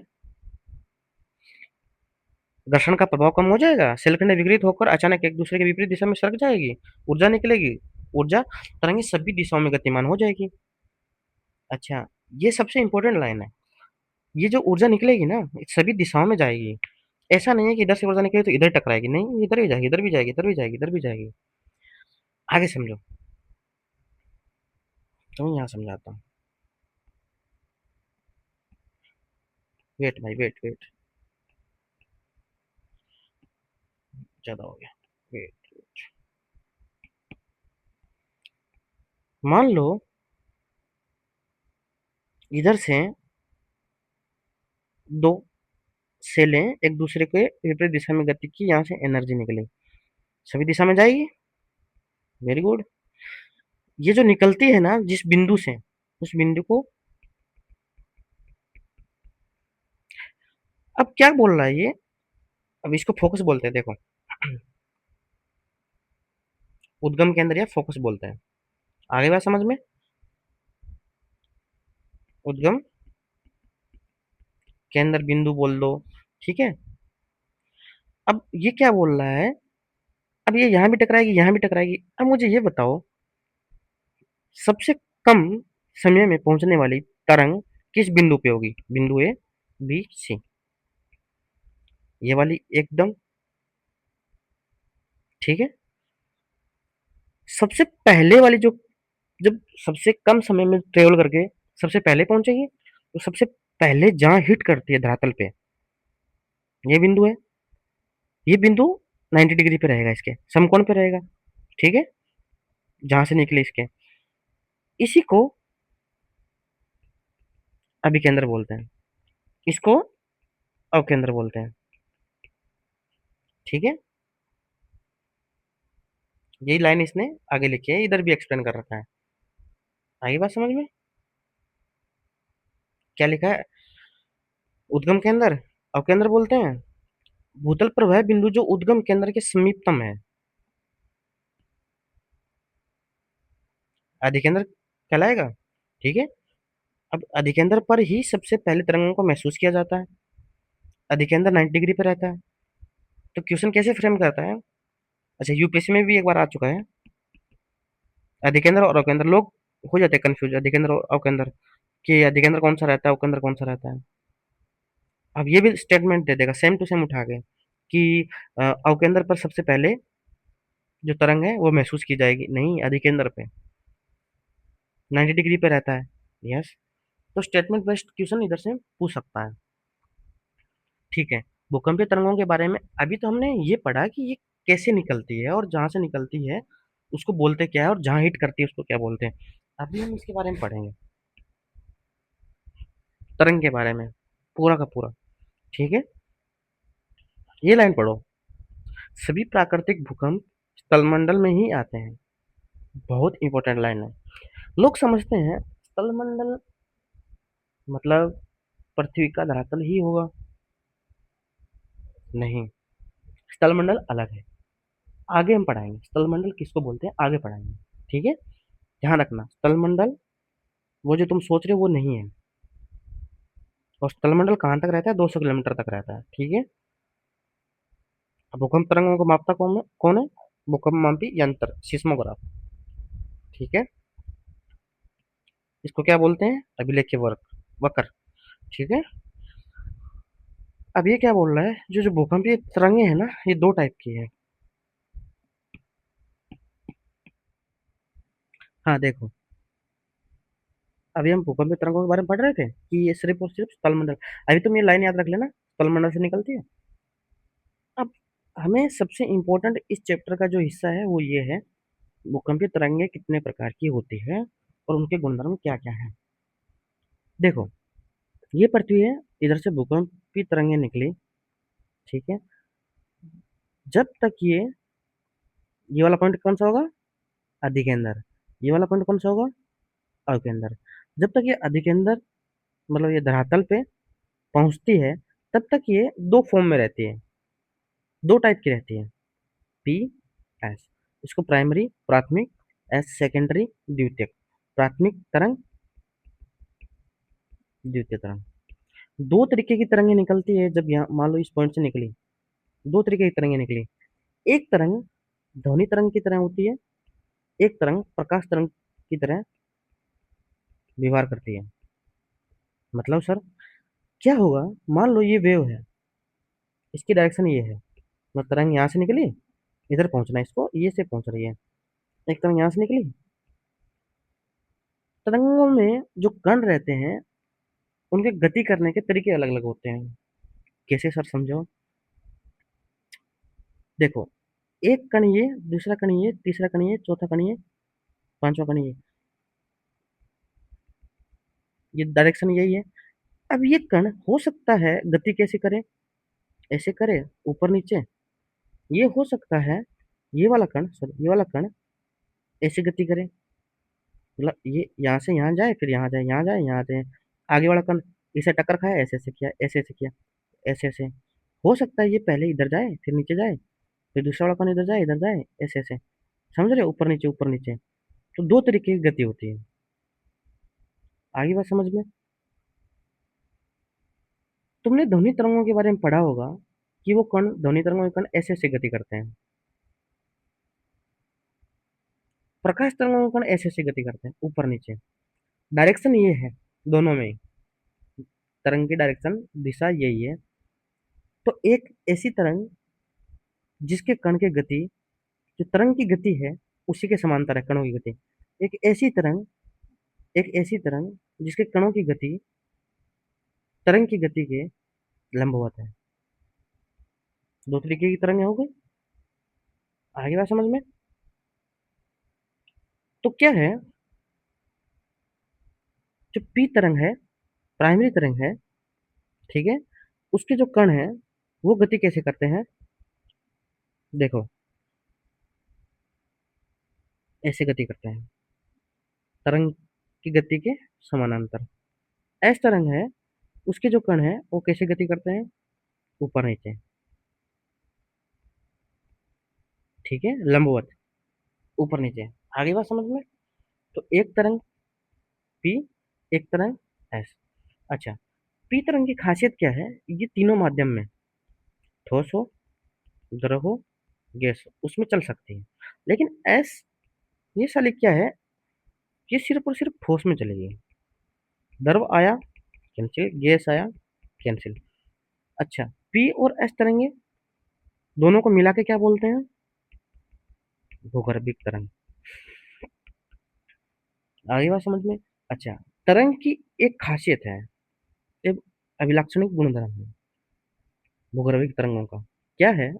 A: घर्षण का प्रभाव कम हो जाएगा, शैलखंडें विकृत होकर अचानक एक दूसरे के विपरीत दिशा में सरक जाएगी, ऊर्जा निकलेगी, ऊर्जा तरंगे सभी दिशाओं में गतिमान हो जाएगी। अच्छा, ये सबसे इंपॉर्टेंट लाइन है। ये जो ऊर्जा निकलेगी ना, सभी दिशाओं में जाएगी। ऐसा नहीं है कि इधर से ऊर्जा निकलेगी तो इधर टकराएगी, नहीं, इधर ही जाएगी, इधर भी जाएगी, इधर भी जाएगी, इधर भी जाएगी। आगे समझो, तो मैं यहाँ समझाता हूँ। वेट भाई, वेट वेट, ज्यादा हो गया। वेट, मान लो इधर से दो सेलें एक दूसरे के विपरीत दिशा में गति की, यहाँ से एनर्जी निकली, सभी दिशा में जाएगी। Very good. ये जो निकलती है ना जिस बिंदु से, उस बिंदु को, अब क्या बोल रहा है ये, अब इसको फोकस बोलते हैं, देखो। उद्गम केंद्र या फोकस बोलते हैं। आगे बात समझ में। उद्गम केंद्र बिंदु बोल दो, ठीक है। अब ये क्या बोल रहा है, अब ये यहाँ भी टकराएगी, यहाँ भी टकराएगी। अब मुझे ये बताओ, सबसे कम समय में पहुंचने वाली तरंग किस बिंदु पे होगी? बिंदु ए, बी, सी। ये वाली एकदम ठीक है। सबसे पहले वाली जो, जब सबसे कम समय में ट्रेवल करके सबसे पहले पहुंचेगी, तो सबसे पहले जहां हिट करती है धरातल पे, ये बिंदु है। ये बिंदु 90 डिग्री पे रहेगा, इसके समकोण पे रहेगा, ठीक है, जहां से निकले इसके। इसी को अभिकेंद्र बोलते हैं, इसको अवकेंद्र बोलते हैं, ठीक है। यही लाइन इसने आगे लिखी है, इधर भी एक्सप्लेन कर रखा है। आगे बात समझ में। क्या लिखा है? उद्गम केंद्र, अवकेंद्र बोलते हैं। भूतल पर वह बिंदु जो उद्गम केंद्र के समीपतम है, अधिकेंद्र कहलाएगा, ठीक है। अब अधिकेंद्र पर ही सबसे पहले तरंगों को महसूस किया जाता है। अधिकेंद्र 90 डिग्री पर रहता है। तो क्वेश्चन कैसे फ्रेम करता है? अच्छा, यूपीएससी में भी एक बार आ चुका है। अधिकेंद्र और अवकेंद्र, लोग हो जाते हैं कंफ्यूज, अधिकेंद्र और अवकेंद्र, कि अधिकेंद्र कौन सा रहता है, अवकेंद्र कौन सा रहता है। अब ये भी स्टेटमेंट दे देगा सेम टू सेम उठा के, कि अवकेंद्र पर सबसे पहले जो तरंग है वो महसूस की जाएगी, नहीं, अधिकेंद्र पे 90 डिग्री पे रहता है। यस। तो स्टेटमेंट बेस्ड क्वेश्चन इधर से पूछ सकता है, ठीक है। भूकंपीय तरंगों के बारे में अभी तो हमने ये पढ़ा कि ये कैसे निकलती है, और जहां से निकलती है उसको बोलते क्या है, और जहां हिट करती है उसको क्या बोलते हैं। अभी हम इसके बारे में पढ़ेंगे, तरंग के बारे में, पूरा का पूरा, ठीक है। ये लाइन पढ़ो, सभी प्राकृतिक भूकंप स्थलमंडल में ही आते हैं। बहुत इंपॉर्टेंट लाइन है। लोग समझते हैं स्थलमंडल मतलब पृथ्वी का धरातल ही होगा, नहीं, स्थलमंडल अलग है। आगे हम पढ़ाएंगे स्थलमंडल किसको बोलते हैं, आगे पढ़ाएंगे, ठीक है। ध्यान रखना, स्थलमंडल वो जो तुम सोच रहे हो वो नहीं है। और स्थलमंडल कहाँ तक रहता है? 200 किलोमीटर तक रहता है, ठीक है। अब भूकंप तरंगों को मापता कौन है? भूकंप मापी यंत्र, सिस्मोग्राफ, ठीक है। इसको क्या बोलते हैं? अभिलेख्य वक्र, ठीक है। अब ये क्या बोल रहा है, जो जो भूकंपीय तरंगे हैं ना, ये दो टाइप की है। हाँ देखो, अभी हम भूकंपीय तरंगों के बारे में पढ़ रहे थे कि ये सिर्फ और सिर्फ स्थलमंडल, अभी तुम ये लाइन याद रख लेना, स्थलमंडल से निकलती है। अब हमें सबसे इम्पोर्टेंट इस चैप्टर का जो हिस्सा है वो ये है, भूकंपीय तरंगे कितने प्रकार की होती है और उनके गुणधर्म क्या क्या है। देखो, ये पृथ्वी है, इधर से भूकंपीय तरंगे निकली, ठीक है। जब तक ये वाला पॉइंट कौन सा होगा? अधिकेंद्र। ये वाला पॉइंट कौन सा होगा? अवकेंद्र। जब तक ये अधिकेंद्र मतलब ये धरातल पे पहुंचती है, तब तक ये दो फॉर्म में रहती है, दो टाइप की रहती है, पी, एस। इसको प्राइमरी प्राथमिक, एस सेकेंडरी द्वितीयक। प्राथमिक तरंग, द्वितीय तरंग। दो तरीके की तरंगें निकलती है जब यहाँ मान लो इस पॉइंट से निकली, दो तरीके की तरंगें निकली। एक तरंग ध्वनि तरंग की तरह होती है, एक तरंग प्रकाश तरंग की तरह व्यवहार करती है। मतलब सर क्या होगा, मान लो ये वेव है, इसकी डायरेक्शन ये है, मतलब तरंग यहाँ से निकली, इधर पहुंचना है इसको, ये से पहुंच रही है। एक तरंग यहाँ से निकली, तरंगों में जो कण रहते हैं उनके गति करने के तरीके अलग अलग होते हैं। कैसे सर, समझो। देखो, एक कण ये, दूसरा कण ये, तीसरा कण ये, चौथा कण ये, पांचवा कण ये डायरेक्शन यही है। अब ये कण हो सकता है गति कैसे करे, ऐसे करे ऊपर नीचे, ये हो सकता है ये वाला कण, सॉरी ये वाला कण ऐसे गति करे, मतलब ये यहाँ से यहाँ जाए, फिर यहाँ जाए, यहाँ जाए, यहाँ जाए। आगे वाला कण इसे टक्कर खाए, ऐसे ऐसे किया, ऐसे ऐसे किया, ऐसे ऐसे। हो सकता है ये पहले इधर जाए, फिर नीचे जाए, फिर दूसरा वाला कण इधर जाए, इधर जाए, ऐसे ऐसे। समझ रहे हो, ऊपर नीचे ऊपर नीचे। तो दो तरीके की गति होती है। आगे बात समझ में। तुमने ध्वनि तरंगों के बारे में पढ़ा होगा कि वो कण, ध्वनि तरंगों के कण ऐसे ऐसे गति करते हैं। प्रकाश तरंगों के कण ऐसे ऐसे गति करते हैं, ऊपर नीचे। डायरेक्शन ये है दोनों में, तरंग की डायरेक्शन, दिशा यही है। तो एक ऐसी तरंग जिसके कण की गति, जो तरंग की गति है उसी के समांतर है कणों की गति। एक ऐसी तरंग, एक ऐसी तरंग जिसके कणों की गति तरंग की गति के लंबवत है। दो तरीके की तरंग हो गई। आगे बात समझ में। तो क्या है, जो पी तरंग है, प्राइमरी तरंग है, ठीक है, उसके जो कण है वो गति कैसे करते हैं। देखो, ऐसे गति करते हैं, तरंग की गति के समानांतर। एस तरंग है, उसके जो कण है वो कैसे गति करते हैं, ऊपर नीचे, ठीक है, लंबवत, ऊपर नीचे। आगे बात समझ में। तो एक तरंग पी, एक तरंग एस। अच्छा, पी तरंग की खासियत क्या है, ये तीनों माध्यम में, ठोस हो, द्रव हो, गैस हो, उसमें चल सकती है। लेकिन एस, ये साली क्या है, ये सिर्फ और सिर्फ ठोस में चलेगी। द्रव आया कैंसिल, गैस आया कैंसिल। अच्छा, पी और एस तरंगे दोनों को मिला के क्या बोलते हैं, भूगर्भिक तरंग। आगे बात समझ में। अच्छा, तरंग की एक खासियत है, एक अभिलाक्षणिक गुणधर्म है भूगर्भिक तरंगों का। क्या है,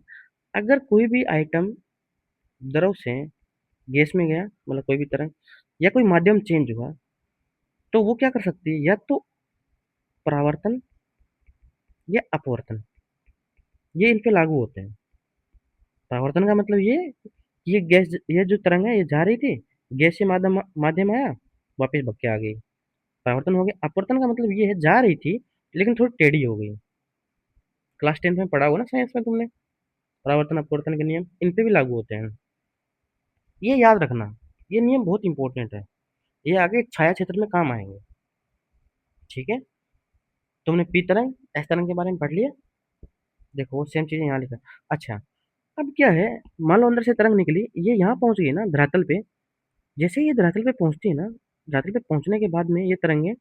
A: अगर कोई भी आइटम द्रव से गैस में गया, मतलब कोई भी तरंग या कोई माध्यम चेंज हुआ, तो वो क्या कर सकती है, या तो परावर्तन या अपवर्तन, ये इन पे लागू होते हैं। परावर्तन का मतलब ये गैस, ये जो तरंग है ये जा रही थी, गैस से माध्यम माध्यम आया, वापस भग के आ गई, परावर्तन हो गया। अपवर्तन का मतलब ये है, जा रही थी लेकिन थोड़ी टेढ़ी हो गई। क्लास 10th में पढ़ा हुआ ना साइंस में तुमने, परावर्तन अपवर्तन के नियम इन पे भी लागू होते हैं। ये याद रखना, ये नियम बहुत इंपॉर्टेंट है, ये आगे छाया क्षेत्र में काम आएंगे। ठीक है, तुमने पी तरंग एस तरंग के बारे में पढ़ लिया। देखो वो सेम चीजें यहाँ लिखा है। अच्छा, अब क्या है, मान लो अंदर से तरंग निकली, ये यहाँ पहुंच गई ना धरातल पे। जैसे ही ये धरातल पे पहुंचती है ना, धरातल पे पहुंचने के बाद में ये तरंगे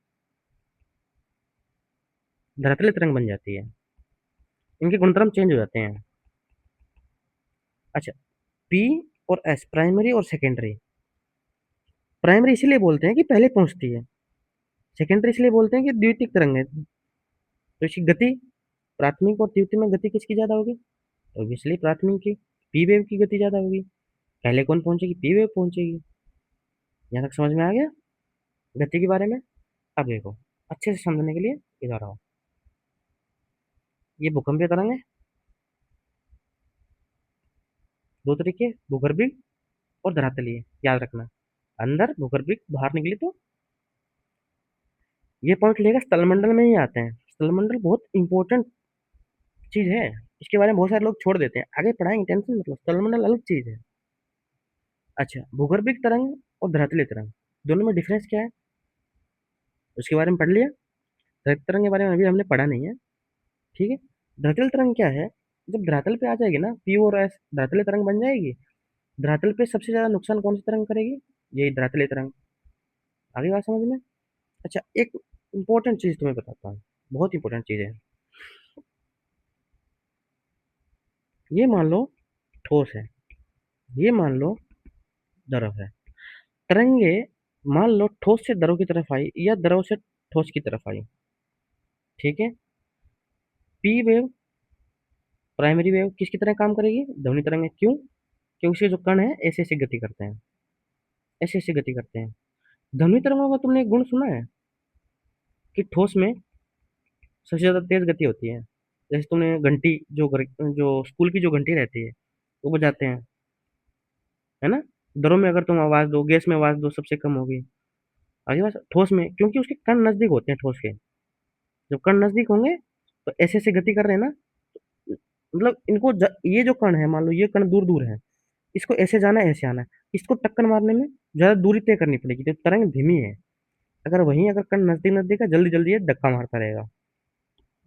A: धरातलीय तरंग बन जाती है, इनके गुणधर्म चेंज हो जाते हैं। अच्छा, पी और एस, प्राइमरी और सेकेंडरी। प्राइमरी इसलिए बोलते हैं कि पहले पहुंचती है, सेकेंडरी इसलिए बोलते हैं कि द्वितीयक तरंग है। तो इसकी गति, प्राथमिक और द्वितीय में गति किसकी ज्यादा होगी, तो इसलिए प्राथमिक की, पी वेव की गति ज्यादा होगी। पहले कौन पहुंचेगी, पी वेव पहुंचेगी। यहाँ तक समझ में आ गया गति के बारे में। अब देखो, अच्छे से समझने के लिए इधर आओ। ये भूकंपीय तरंग है, दो तरीके, भूगर्भिक और धरातलीय, याद रखना। अंदर भूगर्भिक, बाहर निकली तो ये पॉइंट लेगा स्थलमंडल में ही आते हैं। स्थलमंडल बहुत इंपॉर्टेंट चीज है, इसके बारे में बहुत सारे लोग छोड़ देते हैं, आगे पढ़ाएंगे, टेंशन मतलब। स्थलमंडल अलग चीज है। अच्छा, भूगर्भिक तरंग और धरातलीय तरंग, दोनों में डिफरेंस क्या है, उसके बारे में पढ़ लिया। धरातलीय तरंग के बारे में अभी हमने पढ़ा नहीं है, ठीक है। धरातलीय तरंग क्या है, जब धरातल पे आ जाएगी ना, पी और एस धरातलीय तरंग बन जाएगी। धरातल पे सबसे ज्यादा नुकसान कौन सी तरंग करेगी, यही धरातलीय तरंग। आगे बात समझ में। अच्छा, एक इंपॉर्टेंट चीज तुम्हें बताता हूँ, बहुत इंपॉर्टेंट चीज है। ये मान लो ठोस है, ये मान लो द्रव है। तरंगे मान लो ठोस से द्रव की तरफ आई या द्रव से ठोस की तरफ आई, ठीक है। पी वेव, प्राइमरी वेव किसकी तरह काम करेगी, ध्वनि तरंग है। क्यों, क्योंकि उसके जो कण है ऐसे ऐसे गति करते हैं, ऐसे ऐसे गति करते हैं। ध्वनि तरंगों का तुमने एक गुण सुना है कि ठोस में सबसे ज्यादा तेज गति होती है, जैसे तुमने घंटी जो स्कूल की जो घंटी रहती है वो बजाते हैं, है ना? दरों में अगर तुम आवाज दो, गैस में आवाज दो, सबसे कम होगी। आगे बात ठोस में, क्योंकि उसके कण नजदीक होते हैं ठोस के। जब कण नजदीक होंगे तो ऐसे ऐसे गति कर रहे हैं ना, मतलब ये जो कण है, मान लो ये कण दूर दूर है, इसको ऐसे जाना है, ऐसे आना है। इसको टक्कर मारने में ज्यादा दूरी तय करनी पड़ेगी, तो तरंग धीमी है। अगर वहीं अगर कण नजदीक नजदीक है, जल्दी जल्दी ये धक्का मारता रहेगा।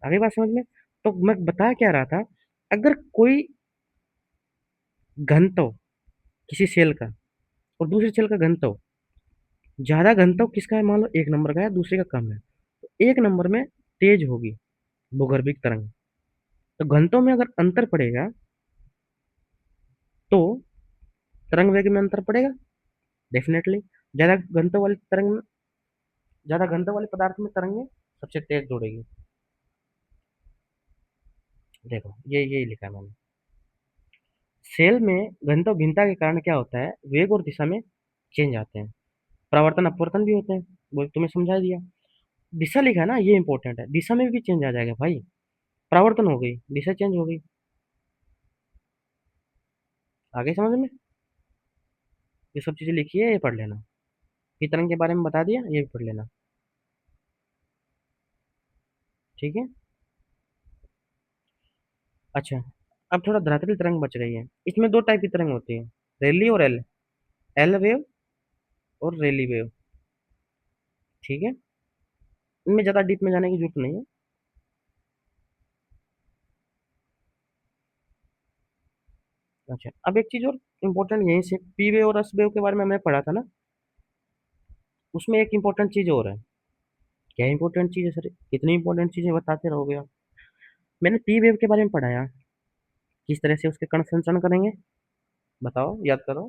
A: आगे बात समझ में? तो मैं बता क्या रहा था, अगर कोई घनत्व किसी सेल का और दूसरी सेल का घनत्व, ज्यादा घनत्व किसका है, मान लो एक नंबर का है, दूसरे का कम है, तो एक नंबर में तेज होगी भूगर्भिक तरंग। तो घनत्व में अगर अंतर पड़ेगा तो तरंग वेग में अंतर पड़ेगा, डेफिनेटली। ज्यादा घनत्व वाली तरंग में, ज्यादा घनत्व वाले पदार्थ में तरंगे सबसे तेज दौड़ेगी। देखो ये लिखा है मैंने। सेल में घनत्व भिन्नता के कारण क्या होता है, वेग और दिशा में चेंज आते हैं, परावर्तन अपवर्तन भी होते हैं। वो तुम्हें समझा दिया। दिशा लिखा है ना, ये इंपॉर्टेंट है, दिशा में भी चेंज आ जाएगा भाई। परावर्तन हो गई, दिशा चेंज हो गई। आगे समझ में? ये सब चीजें लिखी है, ये पढ़ लेना। वितरण के बारे में बता दिया, ये भी पढ़ लेना। ठीक है। अच्छा, अब थोड़ा धरातल तरंग बच रही है। इसमें दो टाइप की तरंग होती है, रेली और एल। एल वेव और रेली वेव। ठीक है। इनमें ज्यादा डीप में जाने की जरूरत नहीं है। अच्छा, अब एक चीज और इम्पोर्टेंट, यहीं से पी वेव और एस वेव के बारे में हमने पढ़ा था ना, उसमें एक इम्पोर्टेंट चीज और है। क्या इंपॉर्टेंट चीज है सर, कितनी इंपॉर्टेंट चीजें बताते रहोगे आप। मैंने पी वेव के बारे में पढ़ाया, किस तरह से उसके कण संचरण करेंगे। बताओ, याद करो।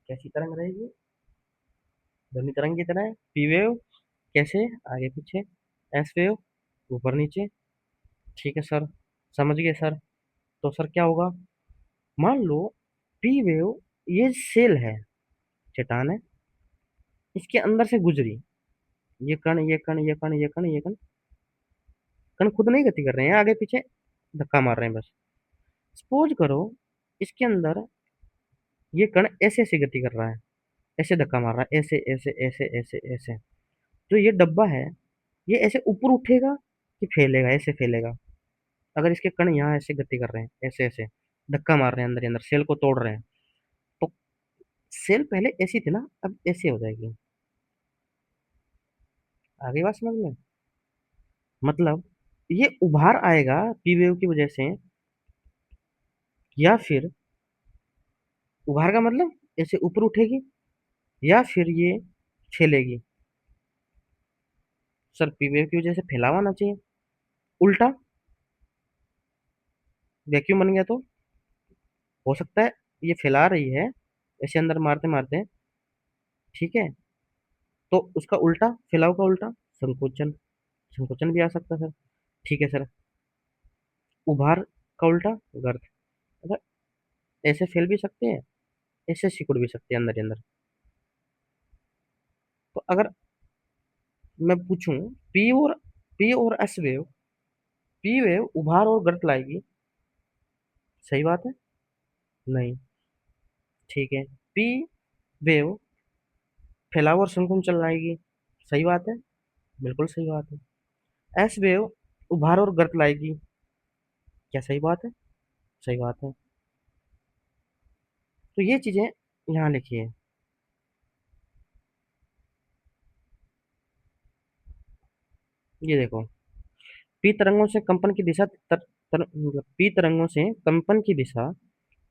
A: कैसी तरंग रहेगी, ध्वनि तरंग की तरह। पी वेव कैसे, आगे पीछे। एस वेव ऊपर नीचे। ठीक है सर, समझ गए सर। तो सर क्या होगा, मान लो पी वेव, ये सेल है, चट्टान है, इसके अंदर से गुजरी, ये कण ये कण ये कण ये कण ये कण, कण खुद नहीं गति कर रहे हैं, आगे पीछे धक्का मार रहे हैं बस। सपोज करो इसके अंदर ये कण ऐसे ऐसे गति कर रहा है, ऐसे धक्का मार रहा है, ऐसे ऐसे ऐसे ऐसे ऐसे। जो ये डब्बा है, ये ऐसे ऊपर उठेगा कि फैलेगा, ऐसे फैलेगा। अगर इसके कण यहाँ ऐसे गति कर रहे हैं, ऐसे ऐसे धक्का मार रहे हैं, अंदर ही अंदर सेल को तोड़ रहे हैं, तो सेल पहले ऐसी थी ना, अब ऐसे हो जाएगी। आगे बात समझ में? मतलब ये उभार आएगा पी वेव की वजह से, या फिर उभार का मतलब ऐसे ऊपर उठेगी, या फिर ये फैलेगी। सर पी वेव की वजह से फैलावा ना चाहिए, उल्टा वैक्यूम बन गया तो हो सकता है ये फैला रही है, ऐसे अंदर मारते मारते। ठीक है, तो उसका उल्टा, फैलाव का उल्टा संकोचन, संकोचन भी आ सकता है सर। ठीक है सर, उभार का उल्टा गर्त। अगर ऐसे फैल भी सकते हैं, ऐसे सिकुड़ भी सकते हैं अंदर ही अंदर। तो अगर मैं पूछूं, पी और एस वेव, पी वेव उभार और गर्त लाएगी, सही बात है? नहीं। ठीक है, पी वेव फैलाव और संकुचन लाएगी, सही बात है? बिल्कुल सही बात है। एस वेव उभार और गर्त लाएगी, क्या सही बात है? सही बात है। तो ये चीजें यहाँ लिखिए। ये देखो, पी तरंगों से कंपन की दिशा मतलब पी तरंगों से कंपन की दिशा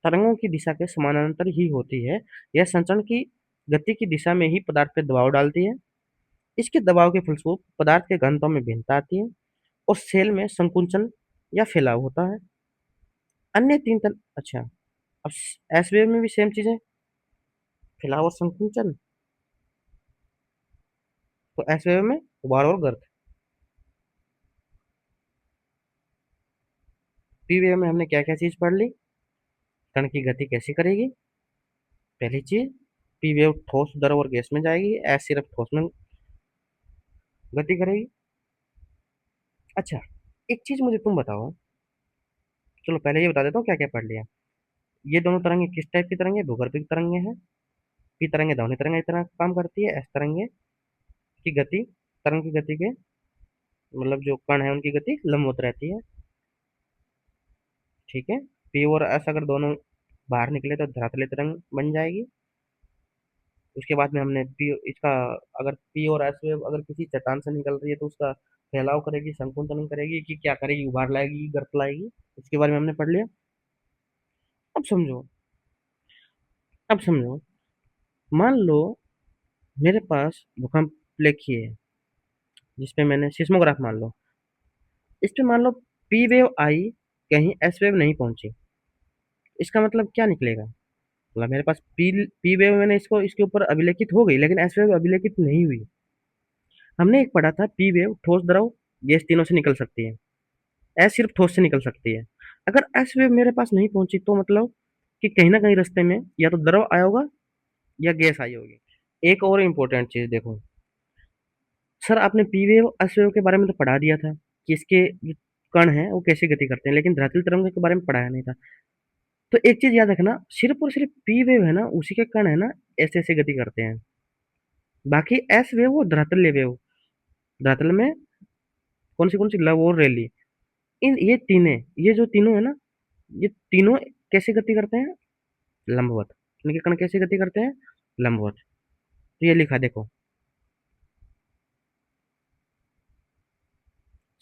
A: तरंगों की दिशा के समानांतर ही होती है। यह संचरण की गति की दिशा में ही पदार्थ पर दबाव डालती है। इसके दबाव के फलस्वरूप पदार्थ के घनत्व में भिन्नता आती है और सेल में संकुचन या फैलाव होता है। अन्य अच्छा, अब एस वेव में भी सेम चीज है, फैलाव और संकुचन। तो एस वेव में उभार और गर्त। पी वेव में हमने क्या क्या चीज पढ़ ली, कण की गति कैसी करेगी। पहली चीज, पी वेव ठोस द्रव और गैस में जाएगी, एस सिर्फ ठोस में गति करेगी। अच्छा, एक चीज मुझे तुम बताओ। चलो पहले ये बता देता हूँ क्या क्या पढ़ लिया। ये दोनों तरंगे किस टाइप की तरंगे? भूगर्भिक तरंगे हैं। पी तरंगे ध्वनि तरंगे की तरह काम करती है। एस तरंगे की गति, तरंग की गति के मतलब जो कण है उनकी गति लंबवत रहती है। ठीक है। पी और एस अगर दोनों बाहर निकले तो धरातलीय तरंग बन जाएगी। उसके बाद में हमने पी इसका, अगर पी और एस वेव अगर किसी चट्टान से निकल रही है तो उसका फैलाव करेगी, संकुचन करेगी, कि क्या करेगी, उभार लाएगी, गर्त लाएगी। इसके बारे में हमने पढ़ लिया। अब समझो। अब समझो, मान लो मेरे पास भूकंप लेखी है जिसपे मैंने सिस्मोग्राफ मान लो। इस पे मान लो पी वेव आई, कहीं एस वेव नहीं पहुंची। इसका मतलब क्या निकलेगा? मतलब मेरे पास पी पी वेव मैंने इसको इसके ऊपर अभिलेखित हो गई लेकिन एस वेव अभिलेखित नहीं हुई। हमने एक पढ़ा था पी वेव ठोस, द्रव, गैस तीनों से निकल सकती है। एस सिर्फ ठोस से निकल सकती है। अगर एस वेव मेरे पास नहीं पहुंची तो मतलब कि कहीं ना कहीं रास्ते में या तो द्रव आया होगा या गैस आई होगी। एक और इम्पोर्टेंट चीज देखो, सर आपने पी वेव एस वेव के बारे में तो पढ़ा दिया था कि इसके जो कण हैं वो कैसे गति करते हैं, लेकिन धरातल तरंगों के बारे में पढ़ाया नहीं था। तो एक चीज याद रखना, सिर्फ और सिर्फ पी वेव है ना, उसी के कण है ना ऐसे ऐसे गति करते हैं। बाकी एस वेव वो धरातल वेव, धरातल में कौन सी लव और रैली, इन ये तीने, ये जो तीनों है ना, ये तीनों कैसे गति करते हैं? लंबवत। इनके कण कैसे गति करते हैं? लंबवत। तो ये लिखा देखो,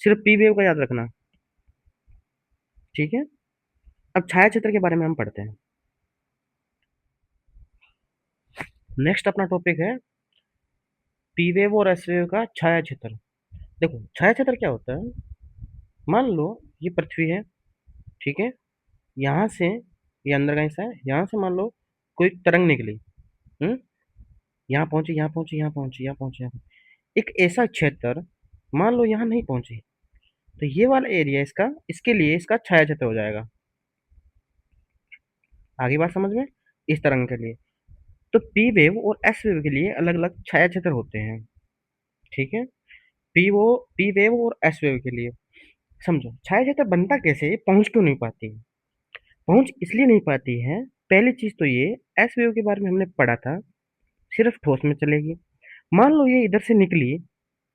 A: सिर्फ पी वेव का याद रखना। ठीक है। अब छाया क्षेत्र के बारे में हम पढ़ते हैं। नेक्स्ट अपना टॉपिक है पी वेव और एस वेव का छाया क्षेत्र। देखो छाया क्षेत्र क्या होता है? मान लो ये पृथ्वी है। ठीक है। यहाँ से ये अंदर का हिस्सा है, यहाँ से मान लो कोई तरंग निकली। हम्म। यहाँ पहुंची, यहाँ पहुंची, यहाँ पहुंची, यहाँ पहुंची, यहाँ पहुंची। एक ऐसा क्षेत्र मान लो यहाँ नहीं पहुंची, तो ये वाला एरिया इसका, इसके लिए इसका छाया क्षेत्र हो जाएगा। आगे बात समझ में? इस तरंग के लिए तो पी वेव और एस वेव के लिए अलग अलग छाया क्षेत्र होते हैं। ठीक है। पी वेव और एस वेव के लिए समझो छाया क्षेत्र बनता कैसे है, पहुंच क्यों नहीं पाती है? पहुंच इसलिए नहीं पाती है, पहली चीज तो ये, एस वेव के बारे में हमने पढ़ा था सिर्फ ठोस में चलेगी। मान लो ये इधर से निकली।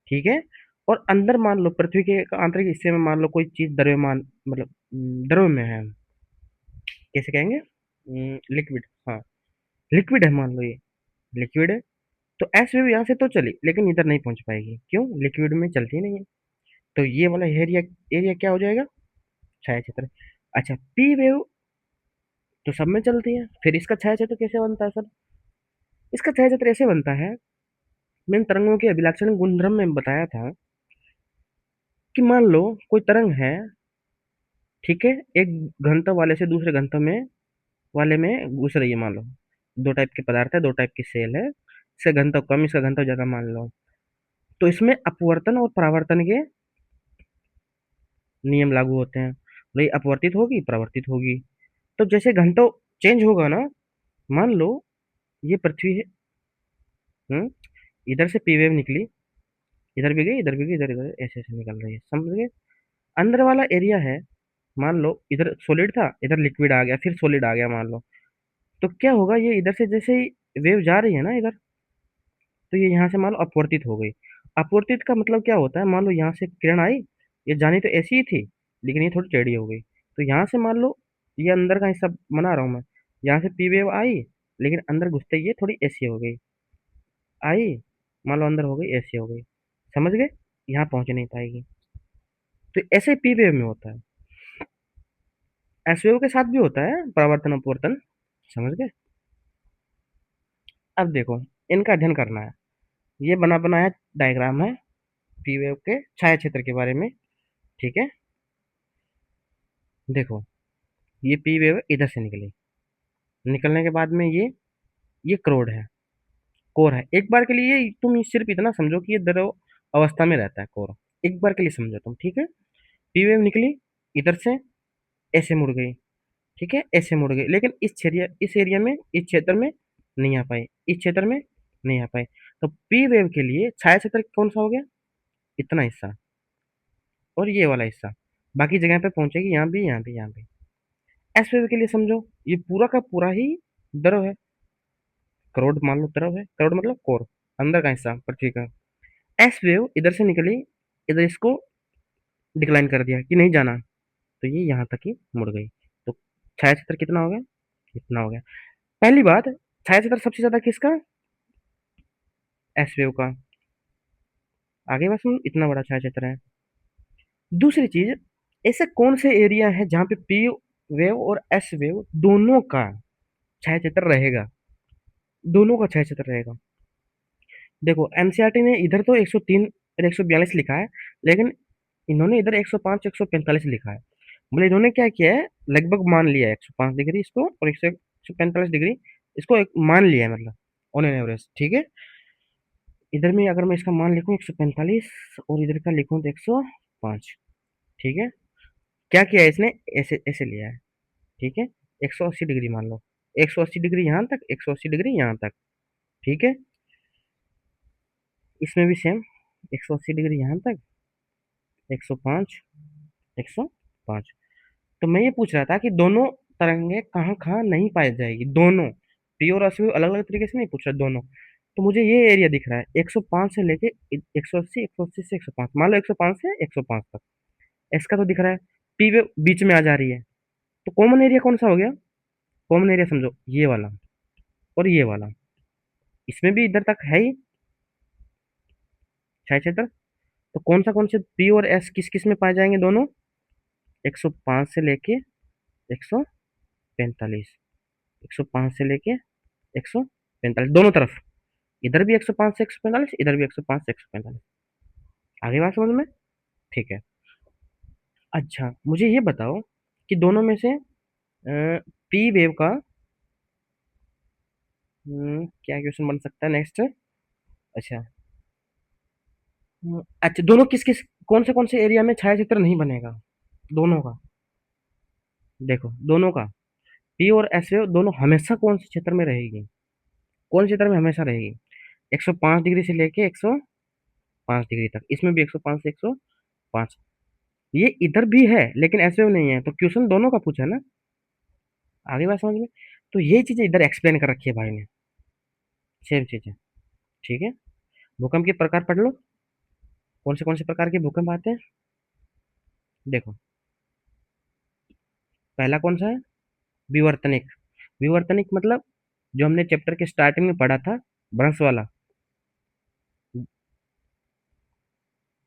A: ठीक है। और अंदर मान लो पृथ्वी के आंतरिक हिस्से में मान लो कोई चीज द्रव्यमान, मतलब द्रव में है, कैसे कहेंगे, लिक्विड, हाँ लिक्विड है मान लो ये, लिक्विड है। तो एस वेव यहाँ से तो चली लेकिन इधर नहीं पहुंच पाएगी, क्यों? लिक्विड में चलती नहीं है। तो ये वाला एरिया, एरिया क्या हो जाएगा? छाया क्षेत्र। अच्छा पी वेव तो सब में चलती है, फिर इसका छाया क्षेत्र कैसे बनता है सर? इसका छाया क्षेत्र ऐसे बनता है, मैंने तरंगों के अभिलक्षण गुणधर्म में बताया था कि मान लो कोई तरंग है। ठीक है। एक घनत्व वाले से दूसरे घनत्व में वाले में घुस रही है मान लो। दो टाइप के पदार्थ है, दो टाइप की सेल है, इसका घनत्व कम, इसका घनत्व ज्यादा मान लो। तो इसमें अपवर्तन और परावर्तन के नियम लागू होते हैं। भाई अपवर्तित होगी, परावर्तित होगी। तो जैसे घनत्व चेंज होगा ना, मान लो ये पृथ्वी है। हम्म। इधर से पी वेव निकली, इधर भी गई, इधर भी गई, इधर इधर ऐसे ऐसे निकल रही है, समझ गए? अंदर वाला एरिया है, मान लो इधर सॉलिड था, इधर लिक्विड आ गया, फिर सॉलिड आ गया मान लो। तो क्या होगा, ये इधर से जैसे ही वेव जा रही है ना इधर, तो ये यहाँ से मान लो अपवर्तित हो गई। अपवर्तित का मतलब क्या होता है? मान लो यहाँ से किरण आई, ये जानी तो ऐसी ही थी लेकिन ये थोड़ी टेढ़ी हो गई। तो यहाँ से मान लो ये अंदर का हिस्सा बना रहा हूँ मैं, यहाँ से पी वेव आई लेकिन अंदर घुसते ही ये थोड़ी ऐसी हो गई, आई, मान लो अंदर हो गई, ऐसी हो गई, समझ गए? यहाँ पहुंच नहीं पाएगी। तो ऐसे पी वेव में होता है। एस वेव के साथ भी होता है परावर्तन अपवर्तन, समझ गए? अब देखो, इनका अध्ययन करना है। ये बना बनाया डायग्राम है पी वेव के छाया क्षेत्र के बारे में। ठीक है। देखो ये पी वेव इधर से निकली, निकलने के बाद में ये क्रोड है, कोर है। एक बार के लिए तुम सिर्फ इतना समझो कि ये द्रव अवस्था में रहता है कोर। एक बार के लिए समझो तुम। ठीक है। पी वेव निकली इधर से, ऐसे मुड़ गई। ठीक है, ऐसे मुड़ गई, लेकिन इस एरिया में, इस क्षेत्र में नहीं आ पाई, इस क्षेत्र में नहीं आ पाई। तो पी वेव के लिए छाया क्षेत्र कौन सा हो गया? इतना हिस्सा और ये वाला हिस्सा। बाकी जगह पे पहुंचेगी, यहाँ भी, यहाँ भी, यहाँ भी। एस वेव के लिए समझो, ये पूरा का पूरा ही द्रव है। करोड़ मान लो द्रव है, करोड़ मतलब कोर, अंदर का हिस्सा पृथ्वी का। एस वेव इधर से निकली, इधर इसको डिक्लाइन कर दिया कि नहीं जाना, तो ये यहाँ तक ही मुड़ गई। तो छाया क्षेत्र कितना हो गया? इतना हो गया। पहली बात, छाया क्षेत्र सबसे ज्यादा किसका? एस वेव का। आगे बस में इतना बड़ा छाया क्षेत्र है। दूसरी चीज, ऐसे कौन से एरिया है जहां पे पी वेव और एस वेव दोनों का छाया क्षेत्र रहेगा? दोनों का छाया क्षेत्र रहेगा। देखो एनसीईआरटी ने इधर तो 103 और 142 लिखा है, लेकिन इन्होंने इधर 105 145 लिखा है। मतलब इन्होंने क्या किया है, लगभग मान लिया है 105 डिग्री इसको, और 145 डिग्री इसको एक मान लिया है, मतलब ऑन एन एवरेज। ठीक है, इधर में अगर मैं इसका मान लिखूं 145 और इधर का लिखूं तो 105। ठीक है, क्या किया है इसने, ऐसे ऐसे लिया है। ठीक है, 180 डिग्री मान लो, 180 डिग्री यहाँ तक, 180 डिग्री यहाँ तक। ठीक है, इसमें भी सेम, 180 डिग्री यहाँ तक, 105, 105। तो मैं ये पूछ रहा था कि दोनों तरंगे कहाँ कहाँ नहीं पाई जाएगी, दोनों। पी और एस अलग अलग तरीके से नहीं पूछ रहा, दोनों। तो मुझे ये एरिया दिख रहा है 105 से लेके 180, 180 से 105, मान लो 105 से 105 तक। इसका तो दिख रहा है, पी वे बीच में आ जा रही है। तो कॉमन एरिया कौन सा हो गया? कॉमन एरिया समझो ये वाला और ये वाला, इसमें भी इधर तक है ही छाया क्षेत्र। तो कौन से पी और एस किस किस में पाए जाएंगे दोनों? 105 से लेके 145, 105 से लेके 145 दोनों तरफ। इधर भी 105 से 145, इधर भी 105 से 145। आगे बात समझ में? ठीक है। अच्छा मुझे ये बताओ कि दोनों में से पी वेव का क्या क्वेश्चन बन सकता है नेक्स्ट? अच्छा, अच्छा दोनों किस किस, कौन से एरिया में छाया चित्र नहीं बनेगा दोनों का? देखो दोनों का, पी और एस वेव दोनों हमेशा कौन से क्षेत्र में रहेगी? कौन से क्षेत्र में हमेशा रहेगी? 105 डिग्री से लेके 105 डिग्री तक, इसमें भी 105 से 105। ये इधर भी है लेकिन एस वेव नहीं है, तो क्वेश्चन दोनों का पूछा ना। आगे बात समझ में? तो ये चीजें इधर एक्सप्लेन कर रखी है भाई ने, सेम चीजें। ठीक है, भूकंप के प्रकार पढ़ लो, कौन से प्रकार के भूकंप आते हैं। देखो, पहला कौन सा है? विवर्तनिक। विवर्तनिक मतलब जो हमने चैप्टर के स्टार्टिंग में पढ़ा था, भ्रंश वाला,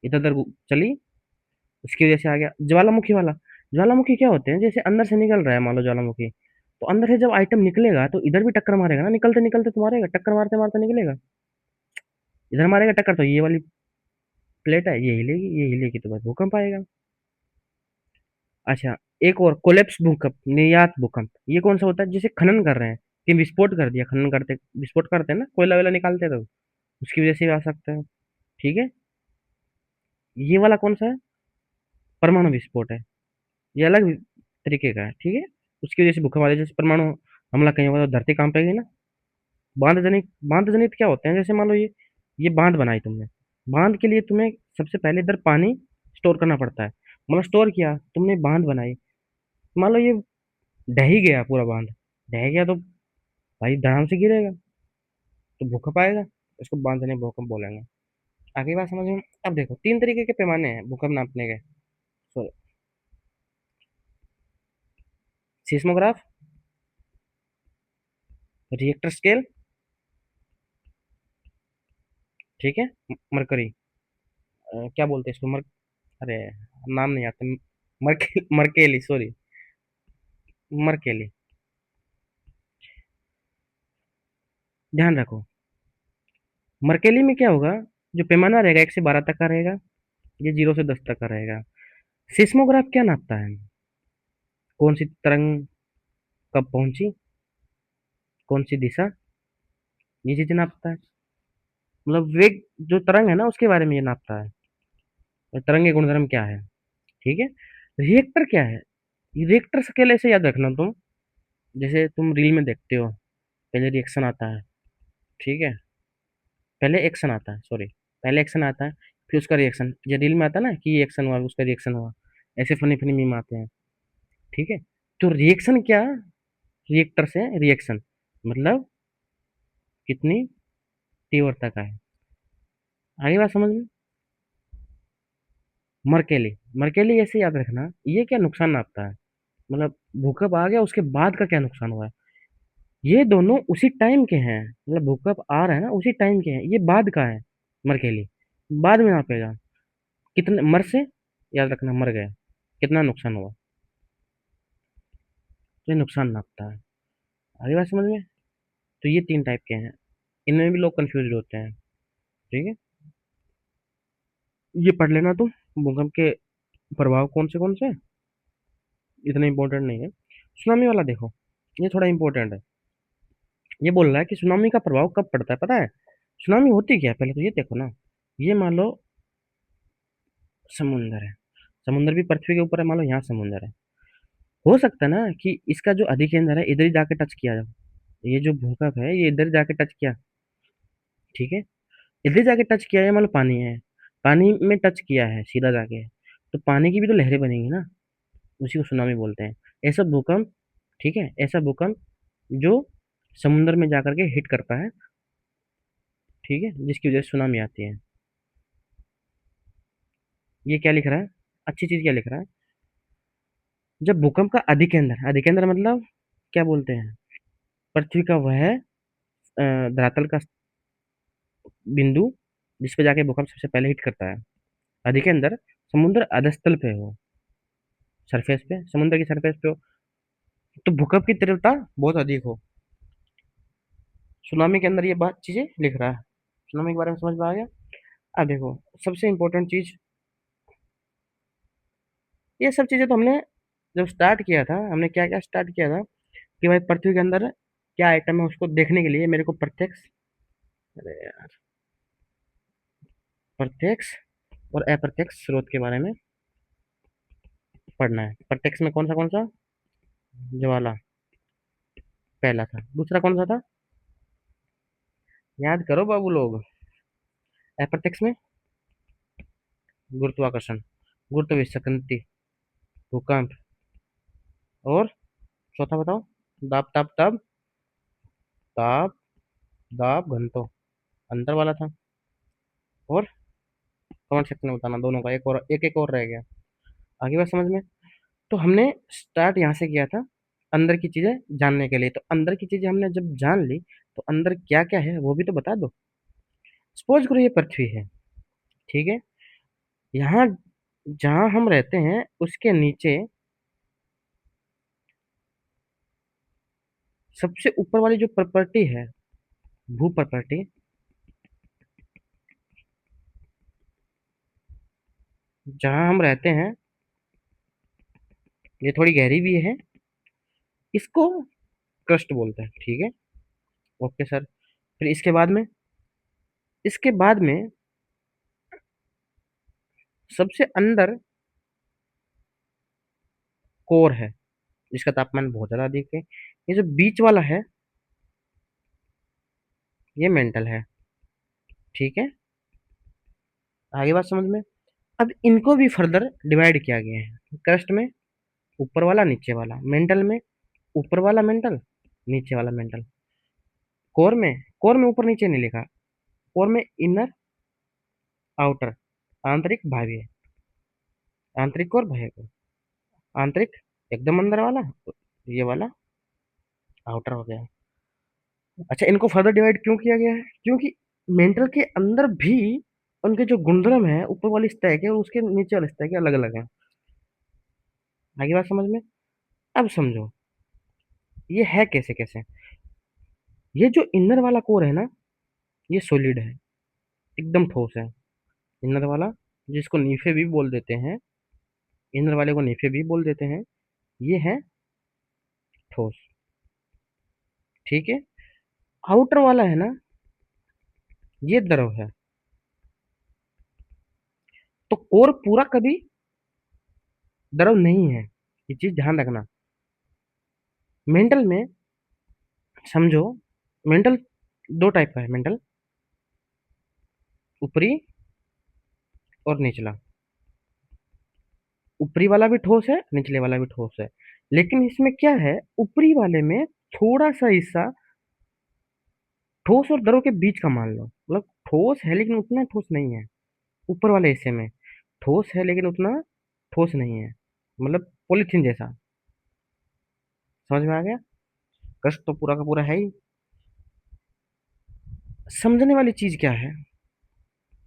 A: इधर उधर चली, उसकी वजह से आ गया। ज्वालामुखी वाला, ज्वालामुखी क्या होते हैं, जैसे अंदर से निकल रहा है मान लो ज्वालामुखी, तो अंदर से जब आइटम निकलेगा तो इधर भी टक्कर मारेगा ना, निकलते निकलते तो मारेगा, टक्कर मारते मारते निकलेगा, इधर मारेगा टक्कर, तो ये वाली प्लेट है ये हिलेगी तो बस भूकंप आएगा। अच्छा, एक और कोलेप्स भूकंप, निर्यात भूकंप, ये कौन सा होता है? जैसे खनन कर रहे हैं कि विस्फोट कर दिया, खनन करते विस्फोट करते हैं ना, कोयला वेला निकालते हैं, तो उसकी वजह से भी आ सकता है। ठीक है, ये वाला कौन सा है? परमाणु विस्फोट है, ये अलग तरीके का है। ठीक है, उसकी वजह से भूकंप आ जाए, जैसे परमाणु हमला कहीं होगा तो धरती कांप पेगी ना। बांध जनित क्या होते हैं, जैसे मान लो ये बांध बनाई तुमने, बांध के लिए तुम्हें सबसे पहले इधर पानी स्टोर करना पड़ता है, मतलब स्टोर किया तुमने, बांध बनाई, मान लो ये ढह ही गया पूरा बांध, ढह गया तो भाई धड़ाम से गिरेगा, तो भूकंप आएगा, इसको बांधने भूकंप बोलेंगे। आगे बात समझ में? अब देखो तीन तरीके के पैमाने हैं भूकंप नापने के। सो सिस्मोग्राफ, रिएक्टर स्केल, ठीक है, मरकरी, क्या बोलते हैं इसको, अरे नाम नहीं आता, मर्केली, सॉरी, मर्केली। ध्यान रखो, मर्केली में क्या होगा, जो पैमाना रहेगा 1 से 12 तक का रहेगा, ये 0 से 10 तक का रहेगा। सिस्मोग्राफ क्या नापता है? कौन सी तरंग कब पहुंची, कौन सी दिशा, ये चीजें नापता है। मतलब वेग, जो तरंग है ना उसके बारे में ये नापता है, और तरंग के गुणधर्म क्या है। ठीक है, रिएक्टर क्या है? रिएक्टर स्केल ऐसे याद रखना तुम, जैसे तुम रील में देखते हो, पहले रिएक्शन आता है, ठीक है, पहले एक्शन आता है, सॉरी, पहले एक्शन आता है, फिर उसका रिएक्शन, जो रील में आता है ना कि ये एक्शन हुआ उसका रिएक्शन हुआ, ऐसे फनी फनी मीम आते हैं। ठीक है, तो रिएक्शन क्या, रिएक्टर से रिएक्शन मतलब कितनी तीव्रता का है। आगे बात समझ में। मरकेली, मरकेली ऐसे याद रखना, ये क्या नुकसान नापता है, मतलब भूकंप आ गया उसके बाद का क्या नुकसान हुआ है। ये दोनों उसी टाइम के हैं, मतलब भूकंप आ रहा है ना उसी टाइम के हैं, ये बाद का है। मरकेली बाद में नापेगा, कितने मर से, याद रखना मर गए, कितना नुकसान हुआ, तो ये नुकसान नापता है। आगे बात समझ में। तो ये 3 टाइप के हैं, इनमें भी लोग कंफ्यूज होते हैं। ठीक है, ये पढ़ लेना तुम, भूकंप के प्रभाव कौन से, इतना इंपॉर्टेंट नहीं है। सुनामी वाला देखो, ये थोड़ा इंपॉर्टेंट है। ये बोल रहा है कि सुनामी का प्रभाव कब पड़ता है, पता है। सुनामी होती क्या है, पहले तो ये देखो ना। ये मान लो समुंदर है, समुंदर भी पृथ्वी के ऊपर है, मान लो यहाँ समुंदर है। हो सकता है ना कि इसका जो अधिकेंद्र है इधर ही जाके टच किया जाए, ये जो भूकंप है ये इधर जाके टच किया। ठीक है, इधर जाके टच किया है, मान लो पानी है, पानी में टच किया है सीधा जाके, तो पानी की भी तो लहरें बनेंगी ना, उसी को सुनामी बोलते हैं। ऐसा भूकंप, ठीक है, ऐसा भूकंप जो समुंदर में जाकर के हिट करता है, ठीक है, जिसकी वजह से सुनामी आती है। ये क्या लिख रहा है, अच्छी चीज क्या लिख रहा है। जब भूकंप का अधिकेंद्र, अधिकेंद्र मतलब क्या बोलते हैं, पृथ्वी का वह धरातल का बिंदु जिस पे जाके भूकंप सबसे पहले हिट करता है। अधिकेंद्र समुद्र अधस्थल पे हो, सरफेस पे, समुद्र की सरफेस पे हो, तो भूकंप की तीव्रता बहुत अधिक हो। सुनामी के अंदर ये बात चीजें लिख रहा है, सुनामी के बारे में समझ में आ गया। अब देखो, सबसे इंपॉर्टेंट चीज, ये सब चीजें तो हमने जब स्टार्ट किया था, हमने क्या क्या स्टार्ट किया था कि भाई पृथ्वी के अंदर क्या आइटम है उसको देखने के लिए मेरे को प्रत्यक्ष, अरे यार, प्रत्यक्ष और अप्रत्यक्ष स्रोत के बारे में पढ़ना है। प्रत्यक्ष में कौन सा, ज्वाला पहला था, दूसरा कौन सा था, याद करो बाबू लोग। अप्रत्यक्ष में गुरुत्वाकर्षण, गुरुत्व विसंगति, भूकंप, और चौथा बताओ, दाब ताप ताप ताप दाब घनत्व, अंतर वाला था। और कमेंट सेक्शन में बताना दोनों का, एक और एक एक और रह गया। आगे बात समझ में। तो हमने स्टार्ट यहाँ से किया था अंदर की चीजें जानने के लिए, तो अंदर की चीजें हमने जब जान ली, तो अंदर क्या क्या है वो भी तो बता दो। सपोज करो ये पृथ्वी है, ठीक है, यहाँ जहाँ हम रहते हैं उसके नीचे सबसे ऊपर वाली जो प्रॉपर्टी है, भू प्रॉपर्टी, जहाँ हम रहते हैं, ये थोड़ी गहरी भी है, इसको क्रस्ट बोलते हैं। ठीक है, ओके सर। फिर इसके बाद में सबसे अंदर कोर है, जिसका तापमान बहुत ज्यादा अधिक है। ये जो बीच वाला है ये मेंटल है। ठीक है, आगे बात समझ में। अब इनको भी फर्दर डिवाइड किया गया है, क्रस्ट में ऊपर वाला नीचे वाला, मेंटल में ऊपर वाला मेंटल, नीचे वाला मेंटल, कोर में ऊपर नीचे नहीं लिखा, कोर में इनर आउटर, आंतरिक बाह्य, आंतरिक और बाह्य को, आंतरिक एकदम अंदर वाला, ये वाला आउटर हो गया। अच्छा, इनको फर्दर डिवाइड क्यों किया गया है, क्योंकि मेंटल के अंदर भी उनके जो गुणधर्म है ऊपर वाली सतह के और उसके नीचे वाली सतह के अलग अलग हैं। आगे बात समझ में। अब समझो ये है कैसे कैसे। ये जो इनर वाला कोर है ना, ये सॉलिड है, एकदम ठोस है। इनर वाला, जिसको नीफे भी बोल देते हैं, इनर वाले को नीफे भी बोल देते हैं, ये है ठोस। ठीक है, आउटर वाला है ना, ये द्रव है। तो कोर पूरा कभी द्रव नहीं है, ये चीज ध्यान रखना। मेंटल में समझो, मेंटल दो टाइप का है, मेंटल ऊपरी और निचला। ऊपरी वाला भी ठोस है, निचले वाला भी ठोस है। लेकिन इसमें क्या है, ऊपरी वाले में थोड़ा सा हिस्सा ठोस और द्रव के बीच का मान लो, मतलब ठोस है लेकिन उतना ठोस नहीं है। ऊपर वाले हिस्से में ठोस है लेकिन उतना ठोस नहीं है, मतलब पॉलीथीन जैसा। समझ में आ गया? कष्ट तो पूरा का पूरा है ही। समझने वाली चीज क्या है,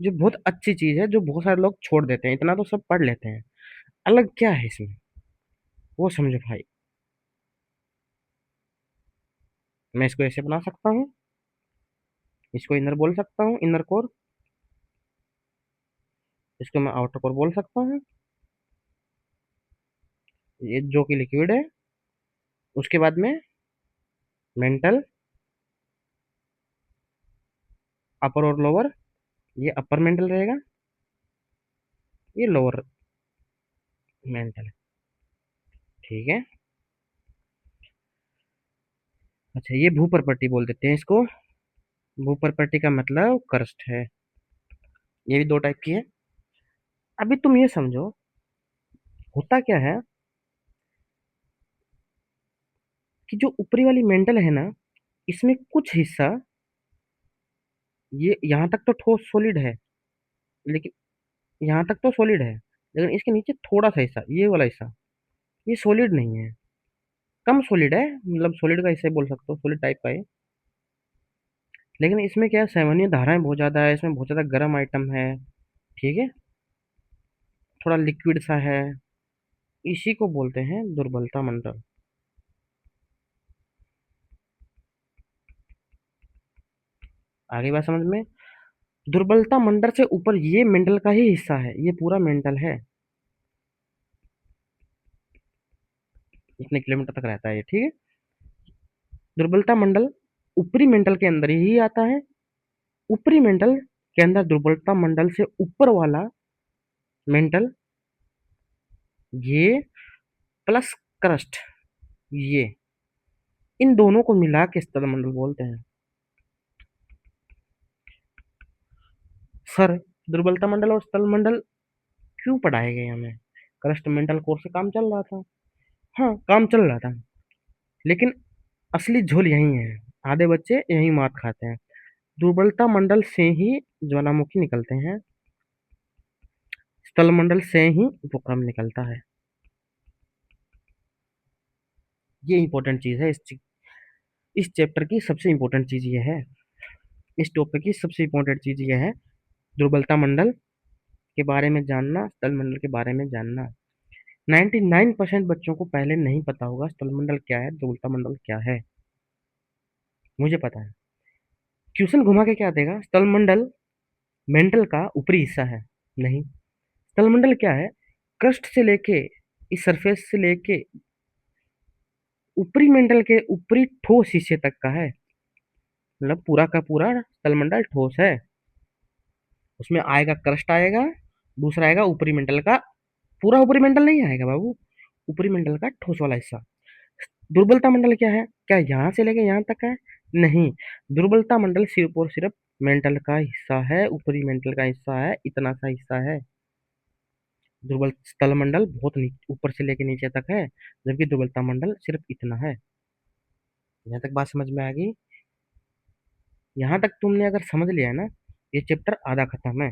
A: जो बहुत अच्छी चीज है, जो बहुत सारे लोग छोड़ देते हैं, इतना तो सब पढ़ लेते हैं, अलग क्या है इसमें, वो समझो भाई। मैं इसको ऐसे बना सकता हूँ, इसको इनर बोल सकता हूँ, इनर कोर। इसको मैं आउटर कोर बोल सकता हूँ, ये जो कि लिक्विड है। उसके बाद में मेंटल, अपर और लोअर। ये अपर मेंटल रहेगा, ये लोअर मेंटल है। ठीक है। अच्छा, ये भूपर्पट्टी बोल देते हैं इसको। भूपर्पट्टी का मतलब करस्ट है। ये भी दो टाइप की है। अभी तुम ये समझो, होता क्या है कि जो ऊपरी वाली मेंटल है ना, इसमें कुछ हिस्सा, ये यहाँ तक तो ठोस सॉलिड है, लेकिन यहाँ तक तो सॉलिड है, लेकिन इसके नीचे थोड़ा सा हिस्सा, ये वाला हिस्सा, ये सॉलिड नहीं है, कम सॉलिड है, मतलब सॉलिड का हिस्सा ही बोल सकते हो, सॉलिड टाइप का है। लेकिन इसमें क्या है, संवहनीय धाराएं बहुत ज्यादा है, इसमें बहुत ज्यादा गर्म आइटम है। ठीक है। थोड़ा लिक्विड सा है। इसी को बोलते हैं दुर्बलता मंडल। आगे बात समझ में। दुर्बलता मंडल से ऊपर ये मेंटल का ही हिस्सा है, ये पूरा मेंटल है। इतने किलोमीटर तक रहता है ये। ठीक है। दुर्बलता मंडल ऊपरी मेंटल के अंदर ही आता है। ऊपरी मेंटल के अंदर दुर्बलता मंडल से ऊपर वाला मेंटल, ये प्लस क्रस्ट, ये इन दोनों को मिला के स्थल मंडल बोलते हैं। सर, दुर्बलता मंडल और स्थल मंडल क्यों पढ़ाए गए हमें? क्रस्ट मेंटल कोर्स से काम चल रहा था। हाँ, काम चल रहा था, लेकिन असली झोल यही है। आधे बच्चे यही मात खाते हैं। दुर्बलता मंडल से ही ज्वालामुखी निकलते हैं, स्थल मंडल से ही भूकंप निकलता है। ये इंपॉर्टेंट चीज है, इस चैप्टर की सबसे इंपॉर्टेंट चीज ये है। इस टॉपिक की सबसे इंपॉर्टेंट चीज ये है, दुर्बलता मंडल के बारे में जानना, स्थल मंडल के बारे में जानना। 99% बच्चों को पहले नहीं पता होगा स्थल मंडल क्या है, दुर्बलता मंडल क्या है। मुझे पता है। क्वेश्चन घुमा के क्या देगा, स्थल मंडल मेंटल का ऊपरी हिस्सा है? नहीं। स्थल मंडल क्या है, क्रस्ट से लेके, इस सरफेस से लेके ऊपरी मेंटल के ऊपरी ठोस हिस्से तक का है, मतलब पूरा का पूरा स्थलमंडल ठोस है। उसमें आएगा क्रस्ट आएगा, दूसरा आएगा ऊपरी मेंटल का, पूरा ऊपरी मेंटल नहीं आएगा बाबू, ऊपरी मेंटल का ठोस वाला हिस्सा। दुर्बलता मंडल क्या है, क्या यहाँ से लेके यहाँ तक है? नहीं। दुर्बलता मंडल सिर्फ और सिर्फ मेंटल का हिस्सा है, ऊपरी मेंटल का हिस्सा है, इतना सा हिस्सा है। दुर्बल स्थल मंडल बहुत ऊपर से लेके नीचे तक है, जबकि दुर्बलता मंडल सिर्फ इतना है। यहाँ तक बात समझ में आ गई? यहाँ तक तुमने अगर समझ लिया ना, ये चैप्टर आधा खत्म है।